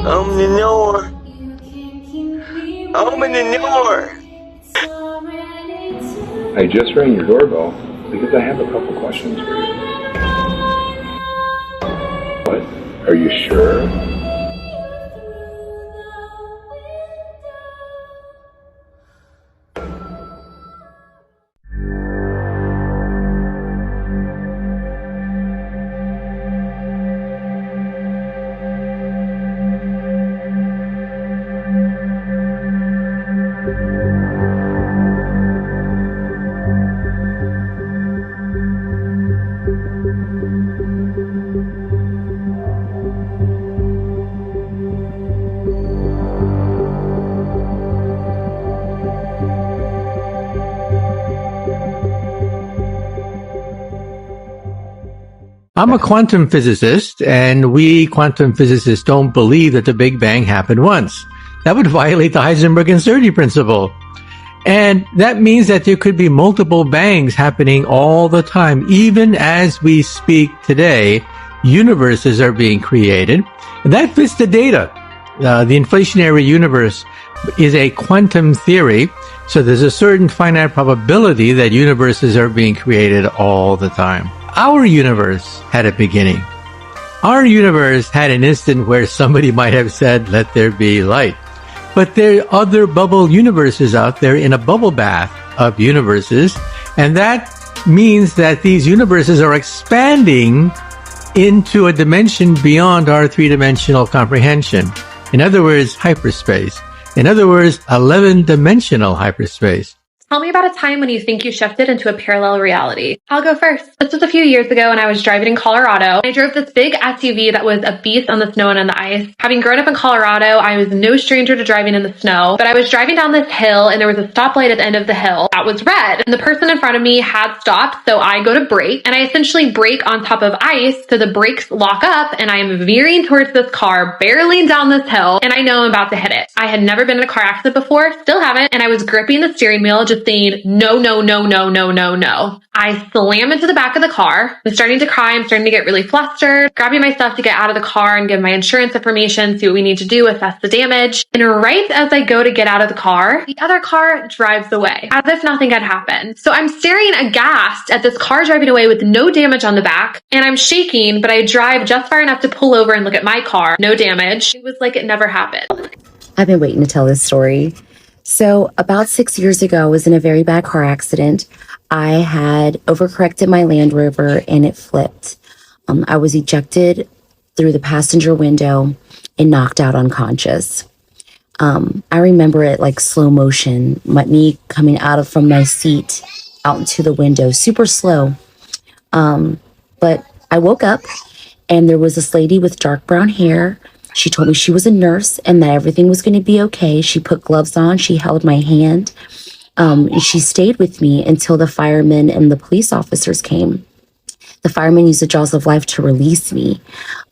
Open the door. Open the door. I just rang your doorbell because I have a couple questions for you. What? Are you sure? I'm a quantum physicist, and we quantum physicists don't believe that the Big Bang happened once. That would violate the Heisenberg uncertainty principle. And that means that there could be multiple bangs happening all the time. Even as we speak today, universes are being created. And that fits the data. The inflationary universe is a quantum theory. So there's a certain finite probability that universes are being created all the time. Our universe had a beginning. Our universe had an instant where somebody might have said, let there be light. But there are other bubble universes out there in a bubble bath of universes. And that means that these universes are expanding into a dimension beyond our three-dimensional comprehension. In other words, hyperspace. In other words, 11-dimensional hyperspace. Tell me about a time when you think you shifted into a parallel reality. I'll go first. This was a few years ago when I was driving in Colorado. I drove this big SUV that was a beast on the snow and on the ice. Having grown up in Colorado, I was no stranger to driving in the snow, but I was driving down this hill and there was a stoplight at the end of the hill that was red. And the person in front of me had stopped, so I go to brake and I essentially brake on top of ice, so the brakes lock up and I am veering towards this car, barreling down this hill, and I know I'm about to hit it. I had never been in a car accident before, still haven't, and I was gripping the steering wheel, just saying, no, no, no, no, no, no, no. I slam into the back of the car. I'm starting to cry. I'm starting to get really flustered, grabbing my stuff to get out of the car and give my insurance information, see what we need to do, assess the damage. And right as I go to get out of the car, the other car drives away as if nothing had happened. So I'm staring aghast at this car driving away with no damage on the back, and I'm shaking, but I drive just far enough to pull over and look at my car. No damage. It was like it never happened. I've been waiting to tell this story. So about 6 years ago, I was in a very bad car accident. I had overcorrected my Land Rover and it flipped. I was ejected through the passenger window and knocked out unconscious. I remember it like slow motion, me coming from my seat out into the window, super slow. But I woke up and there was this lady with dark brown hair. She told me she was a nurse and that everything was going to be okay. She put gloves on. She held my hand. And she stayed with me until the firemen and the police officers came. The firemen used the jaws of life to release me.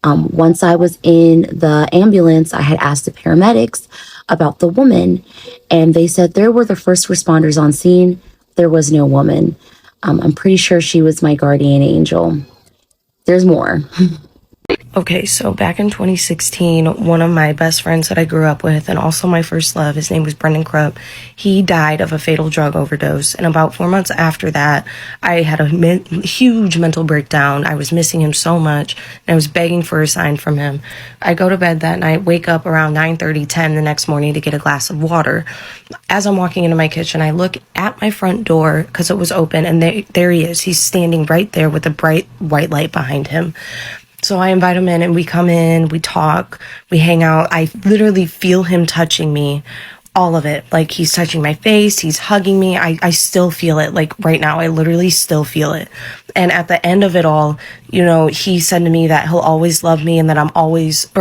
Once I was in the ambulance, I had asked the paramedics about the woman, and they said there were the first responders on scene. There was no woman. I'm pretty sure she was my guardian angel. There's more. Okay, so back in 2016, one of my best friends that I grew up with and also my first love, his name was Brendan Krupp, he died of a fatal drug overdose. And about 4 months after that, I had a huge mental breakdown. I was missing him so much, and I was begging for a sign from him. I go to bed that night, wake up around 9:30, 10 the next morning to get a glass of water. As I'm walking into my kitchen, I look at my front door because it was open, and there he is. He's standing right there with a bright white light behind him. So I invite him in and we come in, we talk, we hang out. I literally feel him touching me, all of it. Like he's touching my face, he's hugging me. I still feel it. Like right now, I literally still feel it. And at the end of it all, you know, he said to me that he'll always love me and that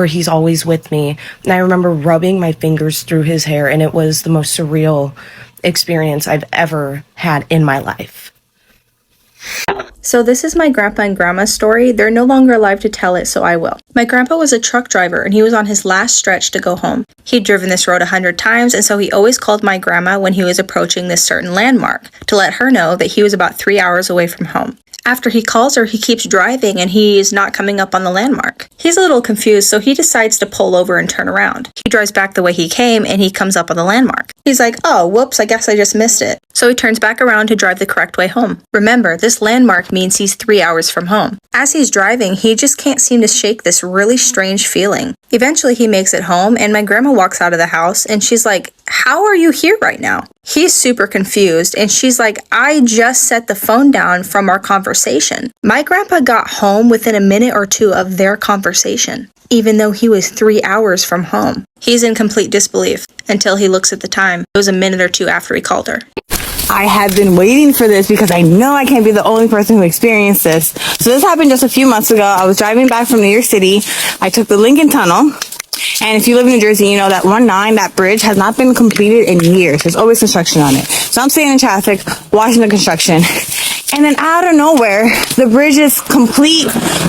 he's always with me. And I remember rubbing my fingers through his hair, and it was the most surreal experience I've ever had in my life. So this is my grandpa and grandma's story. They're no longer alive to tell it, so I will. My grandpa was a truck driver and he was on his last stretch to go home. He'd driven this road 100 times, and so he always called my grandma when he was approaching this certain landmark to let her know that he was about 3 hours away from home. After he calls her, he keeps driving and he's not coming up on the landmark. He's a little confused, so he decides to pull over and turn around. He drives back the way he came and he comes up on the landmark. He's like, oh, whoops, I guess I just missed it. So he turns back around to drive the correct way home. Remember, this landmark means he's 3 hours from home. As he's driving, he just can't seem to shake this really strange feeling. Eventually, he makes it home and my grandma walks out of the house and she's like, how are you here right now? He's super confused and she's like, I just set the phone down from our conversation. My grandpa got home within a minute or two of their conversation, even though he was 3 hours from home. He's in complete disbelief until he looks at the time. It was a minute or two after he called her. I have been waiting for this because I know I can't be the only person who experienced this. So this happened just a few months ago. I was driving back from New York City. I took the Lincoln Tunnel. And if you live in New Jersey, you know that 1-9, that bridge has not been completed in years. There's always construction on it. So I'm sitting in traffic, watching the construction. And then out of nowhere, the bridge is complete.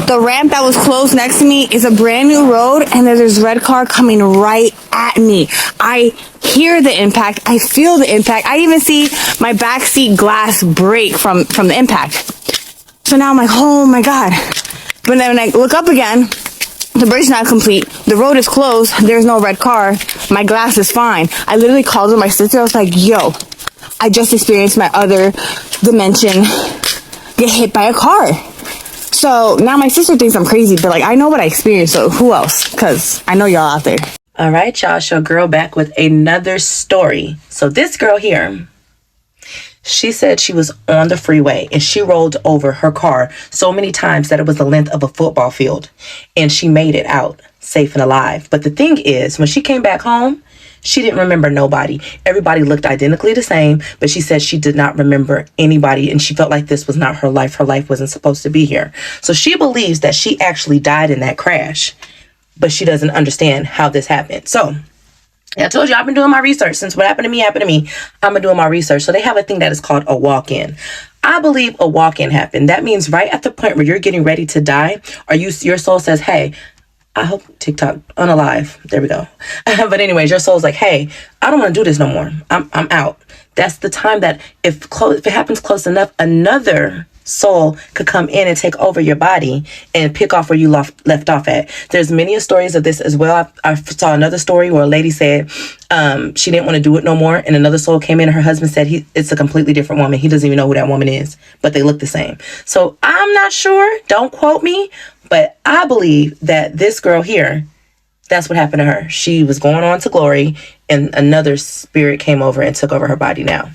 The ramp that was closed next to me is a brand new road. And there's this red car coming right at me. I hear the impact. I feel the impact. I even see my backseat glass break from the impact. So now I'm like, oh my God. But then when I look up again, the bridge is not complete. The road is closed. There's no red car. My glass is fine. I literally called my sister. I was like, yo, I just experienced my other dimension get hit by a car. So now my sister thinks I'm crazy, but like I know what I experienced. So who else? Because I know y'all out there. All right, y'all. Show girl back with another story. So this girl here, she said she was on the freeway and she rolled over her car so many times that it was the length of a football field. And she made it out safe and alive. But the thing is, when she came back home, she didn't remember nobody. Everybody looked identically the same, but she said she did not remember anybody and she felt like this was not her life. Her life wasn't supposed to be here. So she believes that she actually died in that crash, but she doesn't understand how this happened. So I told you I've been doing my research. Since what happened to me, I've been doing my research. So they have a thing that is called a walk-in. I believe a walk-in happened. That means right at the point where you're getting ready to die, or your soul says, hey, I hope TikTok unalive. There we go. But anyways, your soul's like, hey, I don't want to do this no more. I'm out. That's the time that if it happens close enough, another soul could come in and take over your body and pick off where you left off at. There's many stories of this as well. I saw another story where a lady said she didn't want to do it no more, and another soul came in and her husband said it's a completely different woman. He doesn't even know who that woman is, but they look the same. So I'm not sure. Don't quote me, but I believe that this girl here, that's what happened to her. She was going on to glory and another spirit came over and took over her body now.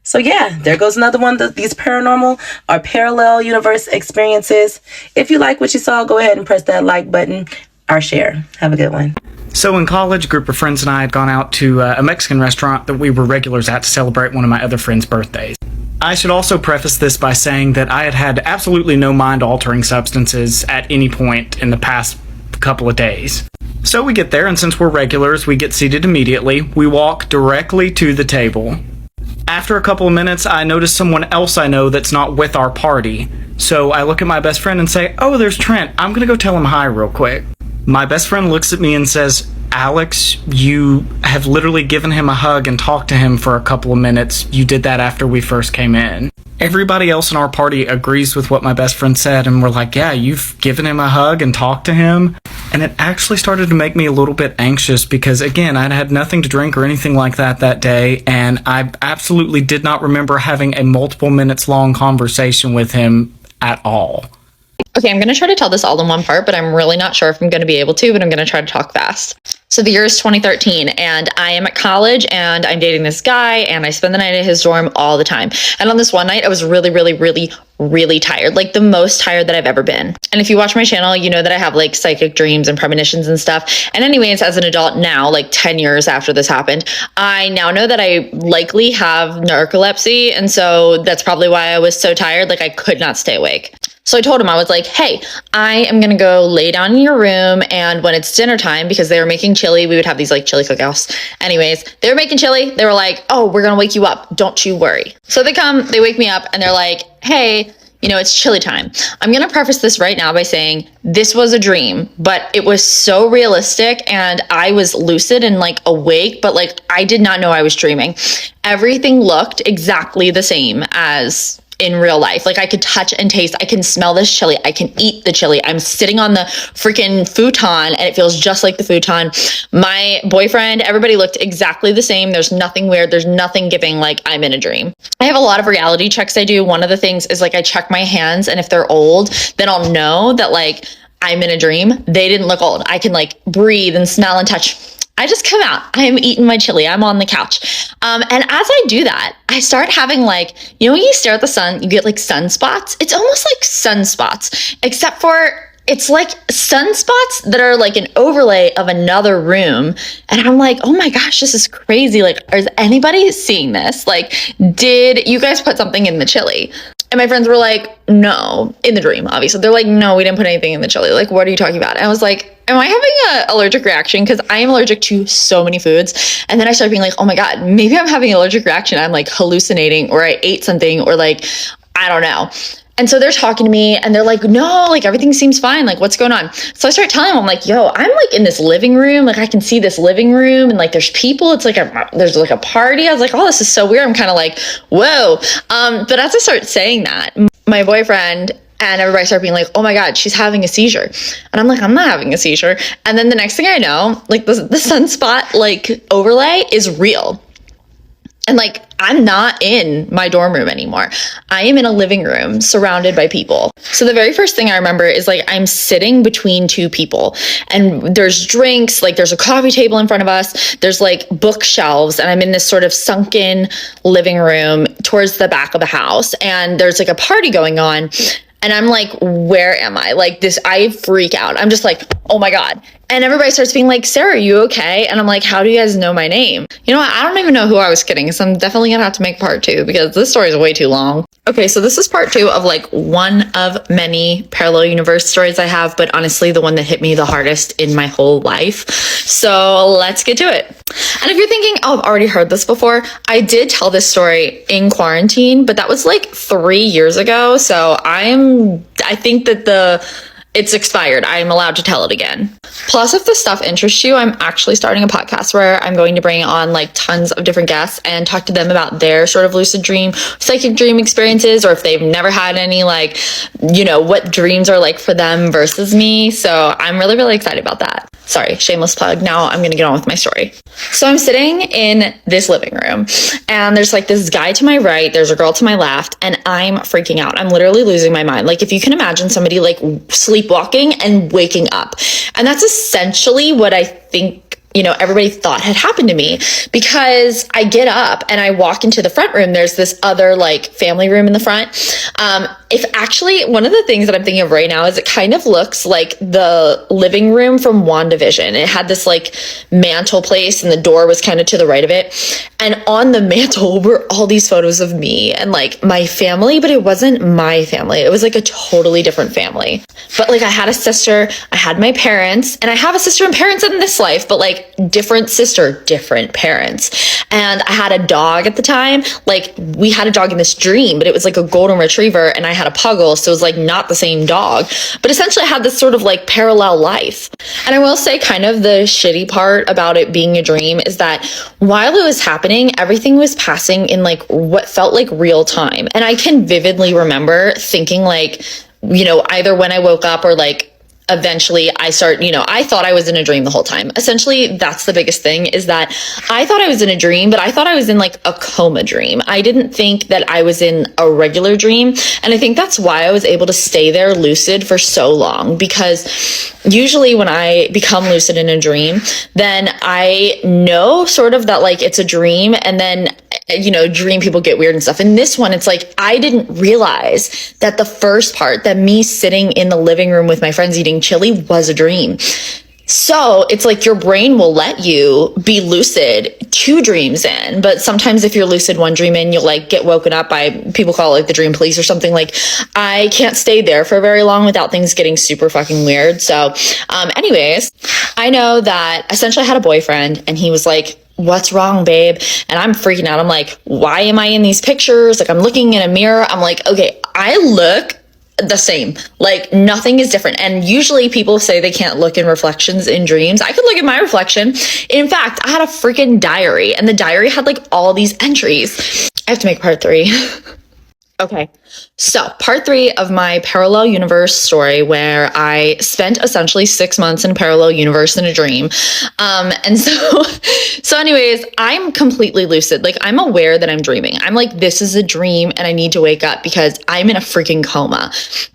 So yeah, there goes another one of these paranormal or parallel universe experiences. If you like what you saw, go ahead and press that like button or share. Have a good one. So in college, a group of friends and I had gone out to a Mexican restaurant that we were regulars at to celebrate one of my other friends' birthdays. I should also preface this by saying that I had had absolutely no mind-altering substances at any point in the past couple of days. So we get there, and since we're regulars, we get seated immediately. We walk directly to the table. After a couple of minutes, I notice someone else I know that's not with our party. So I look at my best friend and say, oh, there's Trent. I'm gonna go tell him hi real quick. My best friend looks at me and says, Alex, you have literally given him a hug and talked to him for a couple of minutes. You did that after we first came in. Everybody else in our party agrees with what my best friend said, and we're like, yeah, you've given him a hug and talked to him. And it actually started to make me a little bit anxious because, again, I'd had nothing to drink or anything like that day, and I absolutely did not remember having a multiple minutes long conversation with him at all. Okay, I'm going to try to tell this all in one part, but I'm really not sure if I'm going to be able to, but I'm going to try to talk fast. So the year is 2013, and I am at college, and I'm dating this guy, and I spend the night at his dorm all the time. And on this one night, I was really tired, like the most tired that I've ever been. And if you watch my channel, you know that I have like psychic dreams and premonitions and stuff. And anyways, as an adult now, like 10 years after this happened, I now know that I likely have narcolepsy. And so that's probably why I was so tired. Like I could not stay awake. So I told him, I was like, hey, I am going to go lay down in your room. And when it's dinner time, because they were making chili, we would have these like chili cookouts. Anyways, they were making chili. They were like, oh, we're going to wake you up. Don't you worry. So they come, they wake me up and they're like, hey, you know, it's chili time. I'm going to preface this right now by saying this was a dream, but it was so realistic and I was lucid and like awake, but like I did not know I was dreaming. Everything looked exactly the same as in real life. Like I could touch and taste, I can smell this chili, I can eat the chili. I'm sitting on the freaking futon and it feels just like the futon. My boyfriend, everybody looked exactly the same. There's nothing weird. There's nothing giving like I'm in a dream. I have a lot of reality checks I do. One of the things is like I check my hands, and if they're old, then I'll know that like I'm in a dream. They didn't look old. I can like breathe and smell and touch. I just come out. I am eating my chili. I'm on the couch. And as I do that, I start having like, you know, when you stare at the sun, you get like sunspots. It's almost like sunspots, except for it's like sunspots that are like an overlay of another room. And I'm like, oh my gosh, this is crazy. Like, is anybody seeing this? Like, did you guys put something in the chili? And my friends were like, no, in the dream, obviously. They're like, no, we didn't put anything in the chili. Like, what are you talking about? And I was like, am I having an allergic reaction? Because I am allergic to so many foods. And then I started being like, oh my God, maybe I'm having an allergic reaction. I'm like hallucinating, or I ate something, or like, I don't know. And so they're talking to me and they're like, no, like everything seems fine. Like, what's going on? So I start telling them, I'm like, yo, I'm like in this living room. Like I can see this living room and like there's people. It's like there's like a party. I was like, oh, this is so weird. I'm kind of like, whoa. But as I start saying that, my boyfriend and everybody started being like, oh my God, she's having a seizure. And I'm like, I'm not having a seizure. And then the next thing I know, like the sunspot like overlay is real. And like, I'm not in my dorm room anymore. I am in a living room surrounded by people. So the very first thing I remember is like, I'm sitting between two people and there's drinks, like there's a coffee table in front of us. There's like bookshelves and I'm in this sort of sunken living room towards the back of the house. And there's like a party going on. And I'm like, where am I? Like this, I freak out. I'm just like, oh my God. And everybody starts being like, Sarah, are you okay? And I'm like, how do you guys know my name? You know what? I don't even know who I was kidding. So I'm definitely gonna have to make part 2 because this story is way too long. Okay, so this is part 2 of like one of many parallel universe stories I have, but honestly, the one that hit me the hardest in my whole life. So let's get to it. And if you're thinking, oh, I've already heard this before, I did tell this story in quarantine, but that was like 3 years ago. So I think that it's expired. I'm allowed to tell it again. Plus, if this stuff interests you, I'm actually starting a podcast where I'm going to bring on like tons of different guests and talk to them about their sort of lucid dream, psychic dream experiences, or if they've never had any, like, you know, what dreams are like for them versus me. So I'm really, really excited about that. Sorry, shameless plug. Now I'm going to get on with my story. So I'm sitting in this living room and there's like this guy to my right, there's a girl to my left, and I'm freaking out. I'm literally losing my mind. Like if you can imagine somebody like sleepwalking and waking up. And that's essentially what I think, you know, everybody thought had happened to me, because I get up and I walk into the front room. There's this other like family room in the front. If actually, one of the things that I'm thinking of right now is it kind of looks like the living room from WandaVision. It had this like mantle place and the door was kind of to the right of it. And on the mantle were all these photos of me and like my family, but it wasn't my family. It was like a totally different family. But like I had a sister, I had my parents, and I have a sister and parents in this life, but like different sister, different parents. And I had a dog at the time. Like we had a dog in this dream, but it was like a golden retriever and I had a puggle. So it was like not the same dog, but essentially I had this sort of like parallel life. And I will say kind of the shitty part about it being a dream is that while it was happening, everything was passing in like what felt like real time. And I can vividly remember thinking like, you know, either when I woke up or like eventually I thought I was in a dream the whole time. Essentially, that's the biggest thing, is that I thought I was in a dream, but I thought I was in like a coma dream. I didn't think that I was in a regular dream. And I think that's why I was able to stay there lucid for so long, because usually when I become lucid in a dream, then I know sort of that like it's a dream, and then, you know, dream people get weird and stuff. In this one, it's like I didn't realize that the first part, that me sitting in the living room with my friends eating chili, was a dream. So it's like your brain will let you be lucid 2 dreams in, but sometimes if you're lucid 1 dream in, you'll like get woken up by, people call it like the dream police or something. Like I can't stay there for very long without things getting super fucking weird. So anyways, I know that essentially I had a boyfriend and he was like, what's wrong, babe? And I'm freaking out. I'm like, why am I in these pictures? Like I'm looking in a mirror. I'm like, okay, I look the same. Like nothing is different. And usually people say they can't look in reflections in dreams. I could look at my reflection. In fact, I had a freaking diary, and the diary had like all these entries. I have to make part 3. Okay, so part 3 of my parallel universe story, where I spent essentially 6 months in a parallel universe in a dream. And so anyways, I'm completely lucid. Like, I'm aware that I'm dreaming. I'm like, this is a dream and I need to wake up because I'm in a freaking coma.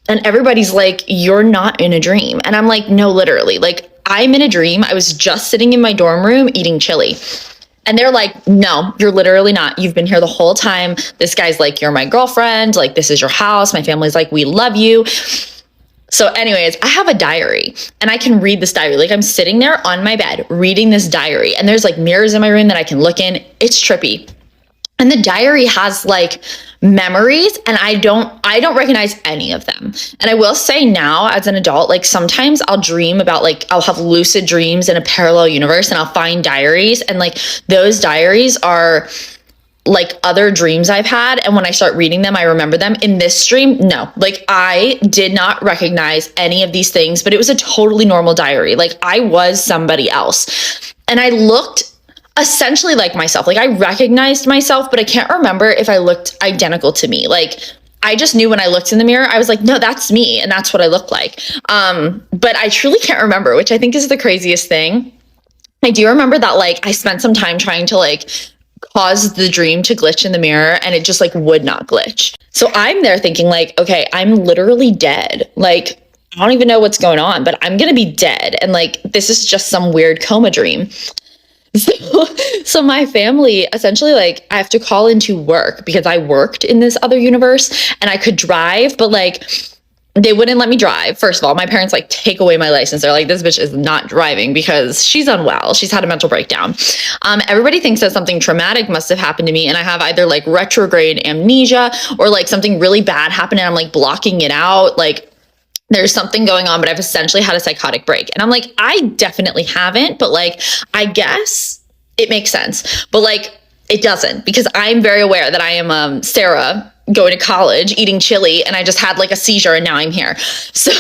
And everybody's like, you're not in a dream. And I'm like, no, literally, like, I'm in a dream. I was just sitting in my dorm room eating chili. And they're like, no, you're literally not. You've been here the whole time. This guy's like, you're my girlfriend. Like, this is your house. My family's like, we love you. So anyways, I have a diary and I can read this diary. Like, I'm sitting there on my bed reading this diary, and there's like mirrors in my room that I can look in. It's trippy. And the diary has like memories, and I don't recognize any of them. And I will say now, as an adult, like, sometimes I'll dream about, like, I'll have lucid dreams in a parallel universe, and I'll find diaries, and like those diaries are like other dreams I've had. And when I start reading them, I remember them. In this dream, no, like, I did not recognize any of these things, but it was a totally normal diary. Like, I was somebody else, and I looked essentially like myself. Like, I recognized myself, but I can't remember if I looked identical to me. Like, I just knew when I looked in the mirror, I was like, no, that's me. And that's what I look like. But I truly can't remember, which I think is the craziest thing. I do remember that, like, I spent some time trying to, like, cause the dream to glitch in the mirror, and it just, like, would not glitch. So I'm there thinking, like, okay, I'm literally dead. Like, I don't even know what's going on, but I'm going to be dead. And, like, this is just some weird coma dream. So my family, essentially, like, I have to call into work because I worked in this other universe and I could drive, but like, they wouldn't let me drive. First of all, my parents like take away my license. They're like, this bitch is not driving because she's unwell. She's had a mental breakdown. Everybody thinks that something traumatic must have happened to me, and I have either like retrograde amnesia or like something really bad happened and I'm like blocking it out. Like, there's something going on, but I've essentially had a psychotic break. And I'm like, I definitely haven't, but like, I guess it makes sense. But like, it doesn't, because I'm very aware that I am Sarah going to college, eating chili, and I just had like a seizure and now I'm here. So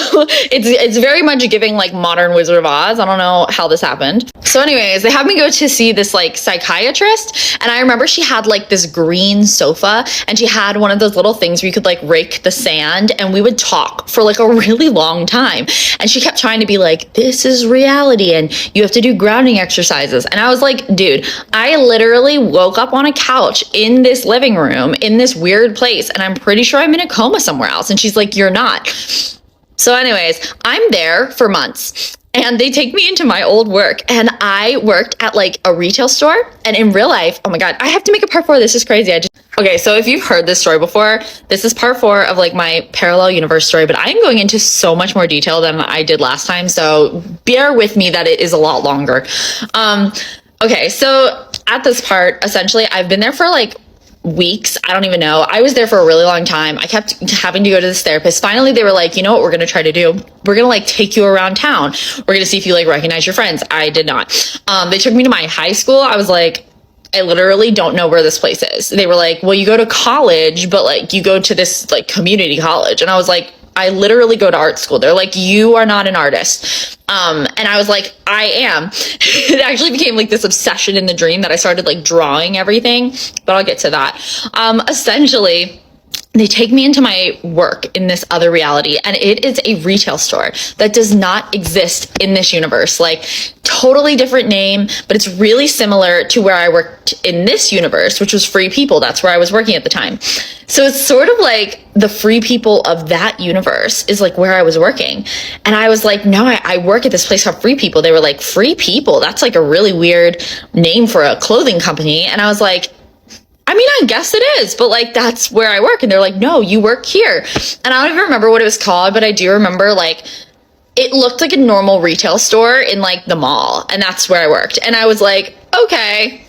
it's very much giving like modern Wizard of Oz. I don't know how this happened. So anyways, they have me go to see this like psychiatrist, and I remember she had like this green sofa, and she had one of those little things where you could like rake the sand, and we would talk for like a really long time. And she kept trying to be like, this is reality and you have to do grounding exercises. And I was like, dude, I literally woke up on a couch in this living room in this weird place, and I'm pretty sure I'm in a coma somewhere else. And she's like, you're not. So anyways, I'm there for months, and they take me into my old work, and I worked at like a retail store. And in real life, oh my God, I have to make a part 4. This is crazy. Okay, so if you've heard this story before, this is part 4 of like my parallel universe story, but I'm going into so much more detail than I did last time. So bear with me that it is a lot longer. Okay, so at this part, essentially, I've been there for like weeks. I don't even know. I was there for a really long time. I kept having to go to this therapist. Finally, they were like, you know what we're going to try to do? We're going to like take you around town. We're going to see if you like recognize your friends. I did not. They took me to my high school. I was like, I literally don't know where this place is. They were like, well, you go to college, but like you go to this like community college. And I was like, I literally go to art school. They're like, you are not an artist. And I was like, I am. It actually became like this obsession in the dream that I started like drawing everything, but I'll get to that. Essentially, they take me into my work in this other reality, and it is a retail store that does not exist in this universe. Like, totally different name, but it's really similar to where I worked in this universe, which was Free People. That's where I was working at the time. So it's sort of like the Free People of that universe is like where I was working. And I was like, no, I work at this place called Free People. They were like, Free People? That's like a really weird name for a clothing company. And I was like, I mean, I guess it is, but like, that's where I work. And they're like, no, you work here. And I don't even remember what it was called, but I do remember like, it looked like a normal retail store in like the mall, and that's where I worked. And I was like, okay.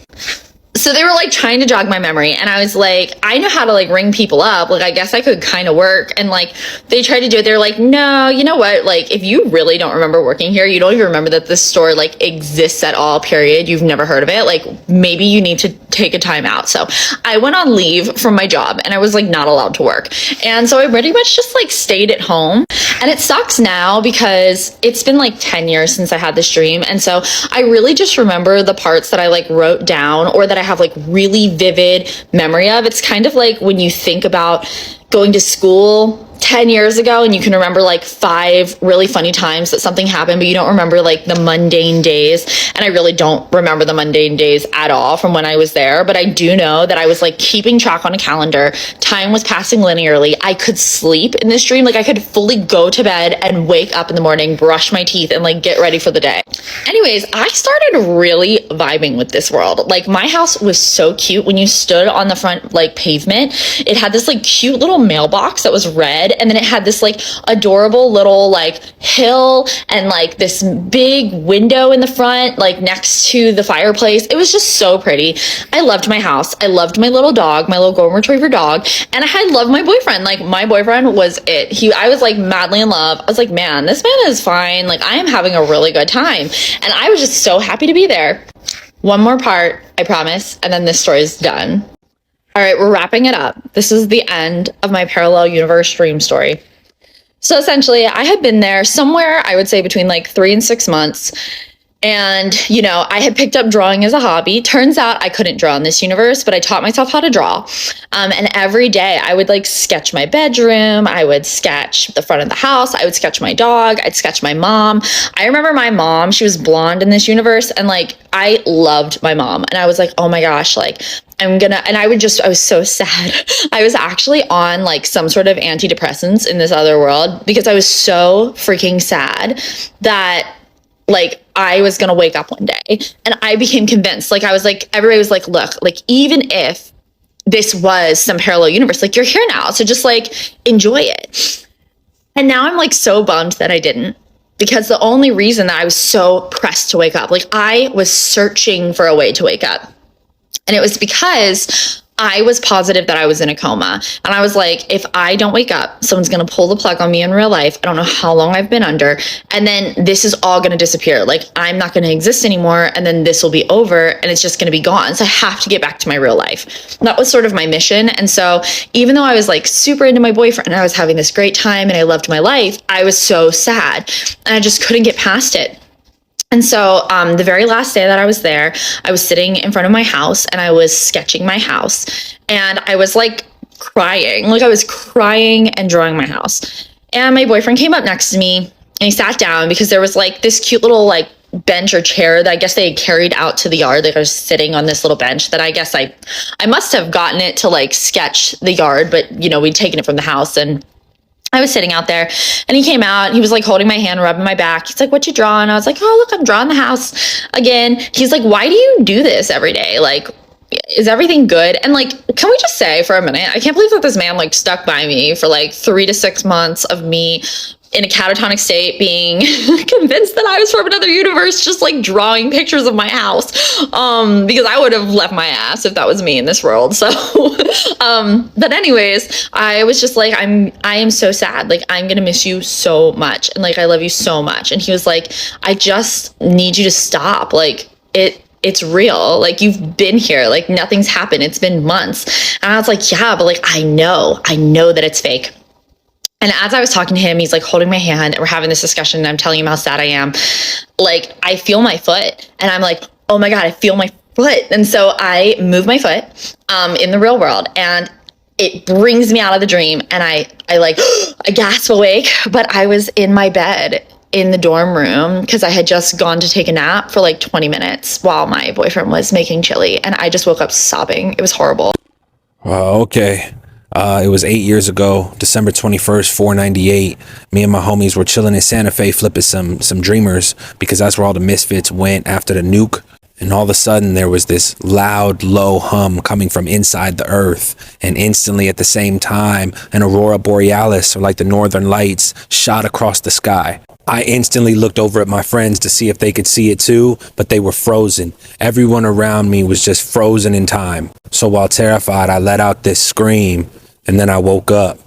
So they were like trying to jog my memory, and I was like, I know how to like ring people up. Like, I guess I could kind of work. And like, they tried to do it. They're like, no, you know what? Like, if you really don't remember working here, you don't even remember that this store like exists at all, period. You've never heard of it. Like, maybe you need to take a time out. So I went on leave from my job, and I was like not allowed to work. And so I pretty much just like stayed at home. And it sucks now because it's been like 10 years since I had this dream. And so I really just remember the parts that I like wrote down or that that I have like really vivid memory of. It's kind of like when you think about going to school 10 years ago and you can remember like 5 really funny times that something happened, but you don't remember like the mundane days. And I really don't remember the mundane days at all from when I was there, but I do know that I was like keeping track on a calendar. Time was passing linearly. I could sleep in this dream. Like I could fully go to bed and wake up in the morning, brush my teeth, and like get ready for the day. Anyways, I started really vibing with this world. Like my house was so cute. When you stood on the front like pavement, it had this like cute little mailbox that was red, and then it had this like adorable little like hill and like this big window in the front, like next to the fireplace. It was just so pretty. I loved my house. I loved my little dog, my little golden retriever dog, and I loved my boyfriend. Like my boyfriend was it. I was like madly in love. I was like, man, this man is fine. Like I am having a really good time, and I was just so happy to be there. One more part, I promise, and then this story is done. All right, we're wrapping it up. This is the end of my parallel universe dream story. So essentially, I had been there somewhere, I would say between like 3 and 6 months. And, you know, I had picked up drawing as a hobby. Turns out I couldn't draw in this universe, but I taught myself how to draw. And every day I would like sketch my bedroom. I would sketch the front of the house. I would sketch my dog. I'd sketch my mom. I remember my mom, she was blonde in this universe. And like, I loved my mom. And I was like, oh my gosh, like I was so sad. I was actually on like some sort of antidepressants in this other world because I was so freaking sad that like I was going to wake up one day. And I became convinced, like I was like, everybody was like, look, like even if this was some parallel universe, like you're here now. So just like enjoy it. And now I'm like so bummed that I didn't, because the only reason that I was so pressed to wake up, like I was searching for a way to wake up. And it was because I was positive that I was in a coma. And I was like, if I don't wake up, someone's going to pull the plug on me in real life. I don't know how long I've been under. And then this is all going to disappear. Like I'm not going to exist anymore. And then this will be over and it's just going to be gone. So I have to get back to my real life. That was sort of my mission. And so even though I was like super into my boyfriend and I was having this great time and I loved my life, I was so sad and I just couldn't get past it. And so the very last day that I was there, I was sitting in front of my house and I was sketching my house and I was like crying, like I was crying and drawing my house. And my boyfriend came up next to me and he sat down because there was like this cute little like bench or chair that I guess they had carried out to the yard. Like I was sitting on this little bench that I guess I must have gotten it to like sketch the yard, but you know, we'd taken it from the house and I was sitting out there and he came out, he was like holding my hand, rubbing my back. He's like, what you drawing? I was like, oh, look, I'm drawing the house again. He's like, why do you do this every day? Like, is everything good? And like, can we just say for a minute, I can't believe that this man like stuck by me for like 3 to 6 months of me in a catatonic state being convinced that I was from another universe, just like drawing pictures of my house. Because I would have left my ass if that was me in this world. So, but anyways, I was just like, I am so sad. Like, I'm going to miss you so much. And like, I love you so much. And he was like, I just need you to stop. Like it's real. Like you've been here, like nothing's happened. It's been months. And I was like, yeah, but like, I know that it's fake. And as I was talking to him, he's like holding my hand and we're having this discussion and I'm telling him how sad I am. Like I feel my foot and I'm like, oh my God, I feel my foot. And so I move my foot in the real world and it brings me out of the dream and I like, I gasp awake, but I was in my bed in the dorm room because I had just gone to take a nap for like 20 minutes while my boyfriend was making chili. And I just woke up sobbing. It was horrible. Okay. It was 8 years ago, December 21st, 498. Me and my homies were chilling in Santa Fe flipping some Dreamers because that's where all the misfits went after the nuke. And all of a sudden there was this loud, low hum coming from inside the earth. And instantly at the same time, an aurora borealis, or like the northern lights, shot across the sky. I instantly looked over at my friends to see if they could see it too, but they were frozen. Everyone around me was just frozen in time. So while terrified, I let out this scream, and then I woke up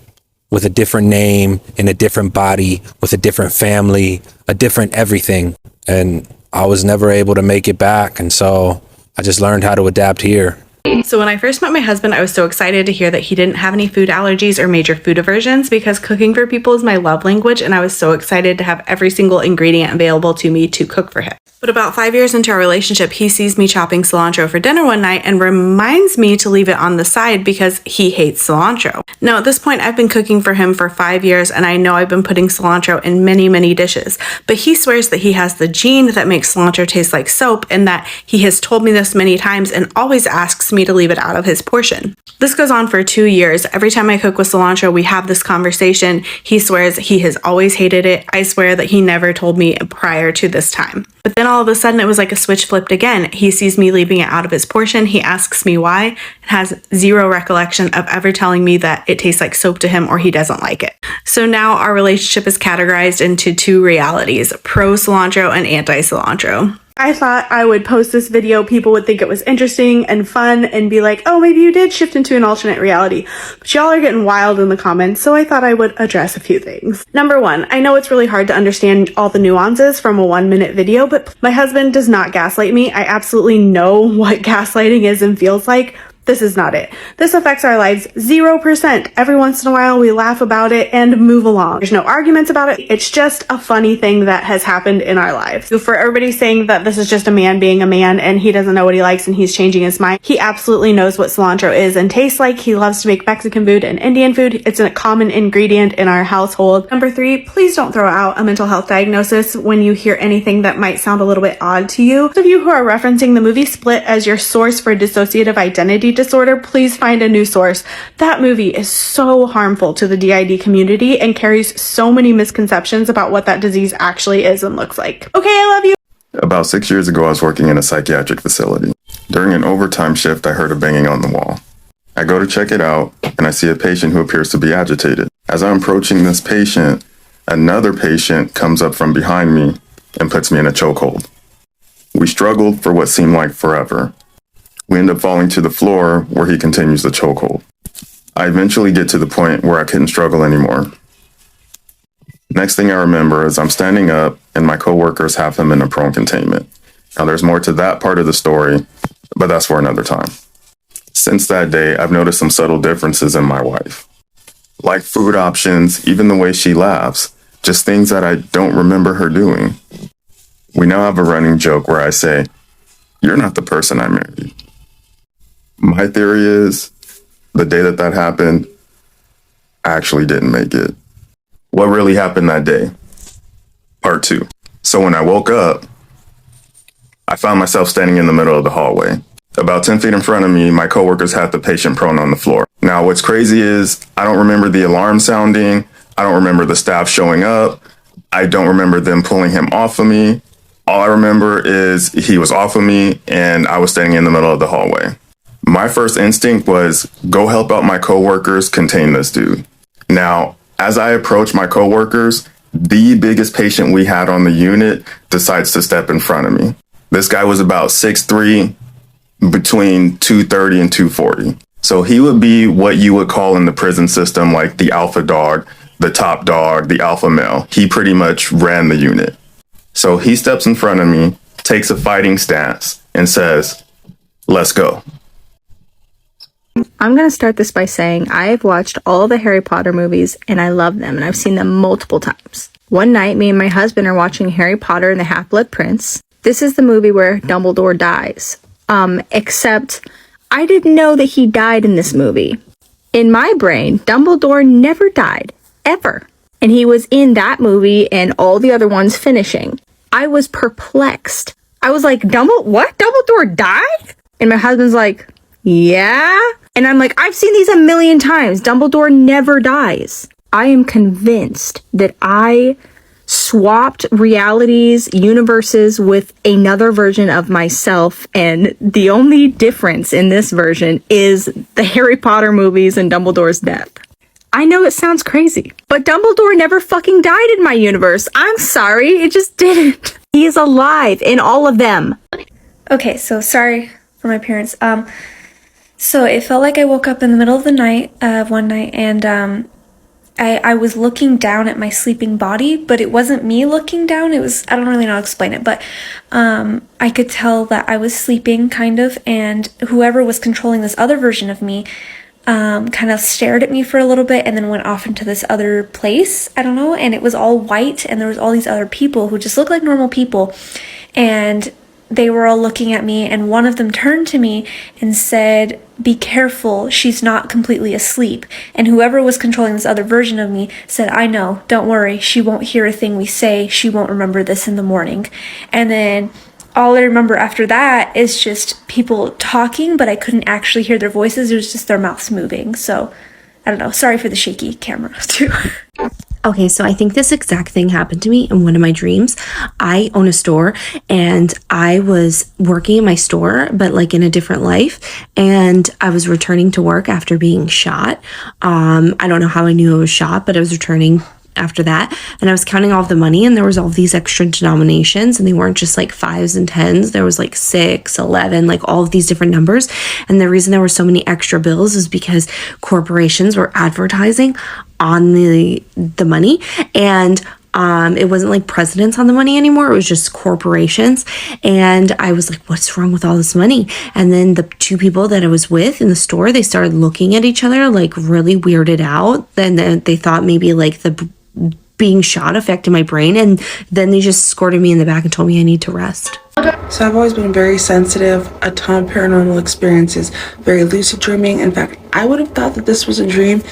with a different name, in a different body, with a different family, a different everything. And I was never able to make it back, and so I just learned how to adapt here. So when I first met my husband, I was so excited to hear that he didn't have any food allergies or major food aversions because cooking for people is my love language, and I was so excited to have every single ingredient available to me to cook for him. But about 5 years into our relationship, he sees me chopping cilantro for dinner one night and reminds me to leave it on the side because he hates cilantro. Now, at this point, I've been cooking for him for 5 years, and I know I've been putting cilantro in many, many dishes, but he swears that he has the gene that makes cilantro taste like soap, and that he has told me this many times and always asks me to leave it out of his portion. This goes on for 2 years. Every time I cook with cilantro, we have this conversation. He swears he has always hated it. I swear that he never told me prior to this time. But then all of a sudden, it was like a switch flipped again. He sees me leaving it out of his portion. He asks me why, and has zero recollection of ever telling me that it tastes like soap to him or he doesn't like it. So now our relationship is categorized into two realities: pro cilantro and anti cilantro. I thought I would post this video, people would think it was interesting and fun and be like, oh, maybe you did shift into an alternate reality. But y'all are getting wild in the comments, so I thought I would address a few things. Number one, I know it's really hard to understand all the nuances from a 1-minute video, but my husband does not gaslight me. I absolutely know what gaslighting is and feels like. This is not it. This affects our lives 0%. Every once in a while, we laugh about it and move along. There's no arguments about it. It's just a funny thing that has happened in our lives. So for everybody saying that this is just a man being a man and he doesn't know what he likes and he's changing his mind, he absolutely knows what cilantro is and tastes like. He loves to make Mexican food and Indian food. It's a common ingredient in our household. Number 3, please don't throw out a mental health diagnosis when you hear anything that might sound a little bit odd to you. Those of you who are referencing the movie Split as your source for dissociative identity disorder, please find a new source. That movie is so harmful to the DID community and carries so many misconceptions about what that disease actually is and looks like. Okay, I love you. About 6 years ago, I was working in a psychiatric facility. During an overtime shift, I heard a banging on the wall. I go to check it out, and I see a patient who appears to be agitated. As I'm approaching this patient, another patient comes up from behind me and puts me in a chokehold. We struggled for what seemed like forever. We end up falling to the floor where he continues the chokehold. I eventually get to the point where I couldn't struggle anymore. Next thing I remember is I'm standing up and my coworkers have him in a prone containment. Now there's more to that part of the story, but that's for another time. Since that day, I've noticed some subtle differences in my wife. Like food options, even the way she laughs, just things that I don't remember her doing. We now have a running joke where I say, "You're not the person I married." My theory is, the day that happened, I actually didn't make it. What really happened that day? Part 2. So when I woke up, I found myself standing in the middle of the hallway. About 10 feet in front of me, my coworkers had the patient prone on the floor. Now, what's crazy is I don't remember the alarm sounding. I don't remember the staff showing up. I don't remember them pulling him off of me. All I remember is he was off of me and I was standing in the middle of the hallway. My first instinct was go help out my coworkers contain this dude. Now, as I approach my coworkers, the biggest patient we had on the unit decides to step in front of me. This guy was about 6'3", between 230 and 240. So he would be what you would call in the prison system like the alpha dog, the top dog, the alpha male. He pretty much ran the unit. So he steps in front of me, takes a fighting stance, and says, "Let's go." I'm going to start this by saying I've watched all the Harry Potter movies and I love them and I've seen them multiple times. One night, me and my husband are watching Harry Potter and the Half-Blood Prince. This is the movie where Dumbledore dies. Except I didn't know that he died in this movie. In my brain, Dumbledore never died, ever. And he was in that movie and all the other ones finishing. I was perplexed. I was like, what? Dumbledore died? And my husband's like, yeah? And I'm like, I've seen these a million times. Dumbledore never dies. I am convinced that I swapped realities, universes with another version of myself, and the only difference in this version is the Harry Potter movies and Dumbledore's death. I know it sounds crazy, but Dumbledore never fucking died in my universe. I'm sorry, it just didn't. He is alive in all of them. Okay, so sorry for my parents. So it felt like I woke up in the middle of the night, one night, and I was looking down at my sleeping body, but it wasn't me looking down. It was, I don't really know how to explain it, but I could tell that I was sleeping kind of, and whoever was controlling this other version of me kind of stared at me for a little bit and then went off into this other place. I don't know. And it was all white, and there was all these other people who just looked like normal people. And they were all looking at me, and one of them turned to me and said, "Be careful, she's not completely asleep." And whoever was controlling this other version of me said, "I know, don't worry, she won't hear a thing we say, she won't remember this in the morning." And then all I remember after that is just people talking, but I couldn't actually hear their voices, it was just their mouths moving. So, I don't know, sorry for the shaky camera too. Okay, so I think this exact thing happened to me in one of my dreams. I own a store, and I was working in my store, but like in a different life. And I was returning to work after being shot. I don't know how I knew I was shot, but I was returning after that, and I was counting all of the money, and there was all these extra denominations, and they weren't just like 5s and 10s. There was like 6, 11, like all of these different numbers. And the reason there were so many extra bills is because corporations were advertising on the money, and it wasn't like presidents on the money anymore. It was just corporations. And I was like, what's wrong with all this money? And then the two people that I was with in the store, they started looking at each other like really weirded out. Then they thought maybe like the being shot affected my brain, and then they just escorted me in the back and told me I need to rest. So I've always been very sensitive, a ton of paranormal experiences, very lucid dreaming. In fact, I would have thought that this was a dream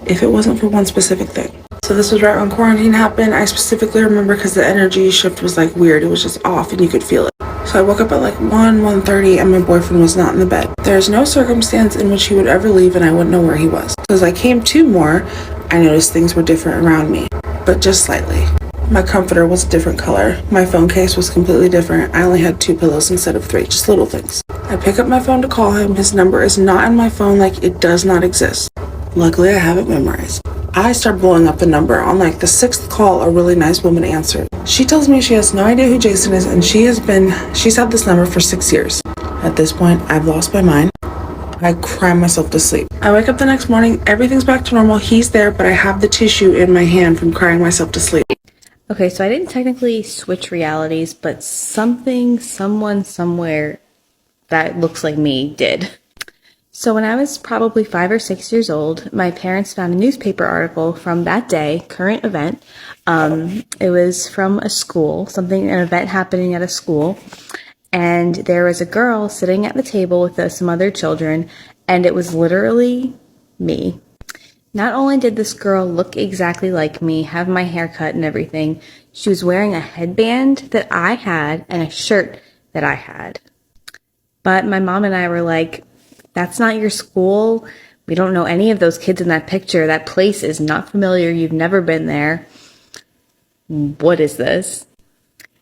if it wasn't for one specific thing. So this was right when quarantine happened. I specifically remember because the energy shift was like weird. It was just off and you could feel it. So I woke up at like 1:30 and my boyfriend was not in the bed. There's no circumstance in which he would ever leave and I wouldn't know where he was. So as I came to more, I noticed things were different around me, but just slightly. My comforter was a different color. My phone case was completely different. I only had 2 pillows instead of 3, just little things. I pick up my phone to call him. His number is not in my phone, like it does not exist. Luckily, I have it memorized. I start blowing up the number. On like the 6th call, a really nice woman answered. She tells me she has no idea who Jason is, and she's had this number for 6 years. At this point, I've lost my mind. I cry myself to sleep. I wake up the next morning, everything's back to normal. He's there, but I have the tissue in my hand from crying myself to sleep. Okay, so I didn't technically switch realities, but something, someone, somewhere that looks like me did. So when I was probably 5 or 6 years old, my parents found a newspaper article from that day, current event. It was from a school, an event happening at a school. And there was a girl sitting at the table with some other children, and it was literally me. Not only did this girl look exactly like me, have my hair cut and everything, she was wearing a headband that I had and a shirt that I had. But my mom and I were like, that's not your school. We don't know any of those kids in that picture. That place is not familiar. You've never been there. What is this?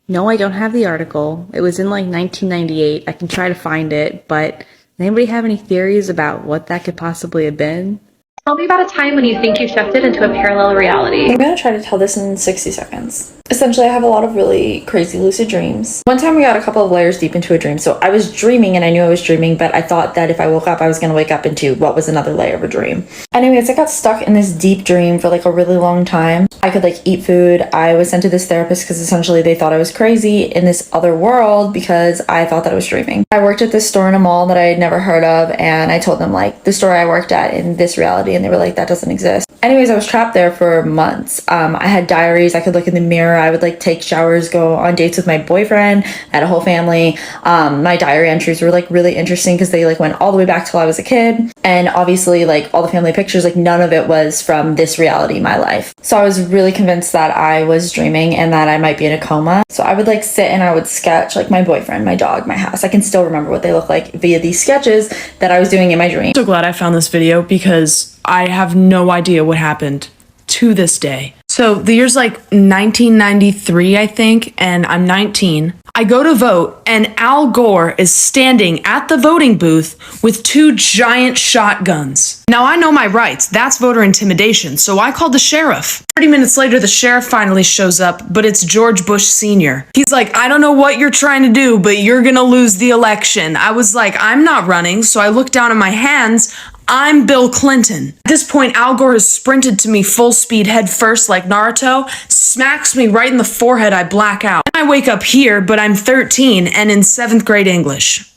No, I don't have the article. It was in like 1998. I can try to find it, but does anybody have any theories about what that could possibly have been? Tell me about a time when you think you shifted into a parallel reality. I'm gonna try to tell this in 60 seconds. Essentially, I have a lot of really crazy lucid dreams. One time we got a couple of layers deep into a dream. So I was dreaming and I knew I was dreaming, but I thought that if I woke up, I was gonna wake up into what was another layer of a dream. Anyways, I got stuck in this deep dream for like a really long time. I could like eat food. I was sent to this therapist because essentially they thought I was crazy in this other world because I thought that I was dreaming. I worked at this store in a mall that I had never heard of, and I told them like the store I worked at in this reality, and they were like, that doesn't exist. Anyways, I was trapped there for months. I had diaries. I could look in the mirror. I would like take showers, go on dates with my boyfriend. I had a whole family. My diary entries were like really interesting because they like went all the way back till I was a kid. And obviously like all the family pictures, like none of it was from this reality, my life. So I was really convinced that I was dreaming and that I might be in a coma. So I would like sit and I would sketch like my boyfriend, my dog, my house. I can still remember what they look like via these sketches that I was doing in my dream. I'm so glad I found this video because I have no idea what happened to this day. So the year's like 1993, I think, and I'm 19. I go to vote and Al Gore is standing at the voting booth with 2 giant shotguns. Now I know my rights. That's voter intimidation. So I called the sheriff. 30 minutes later, the sheriff finally shows up, but it's George Bush Sr. He's like, I don't know what you're trying to do, but you're gonna lose the election. I was like, I'm not running. So I look down at my hands. I'm Bill Clinton. At this point, Al Gore has sprinted to me full speed head first like Naruto, smacks me right in the forehead, I black out. I wake up here, but I'm 13 and in 7th grade English.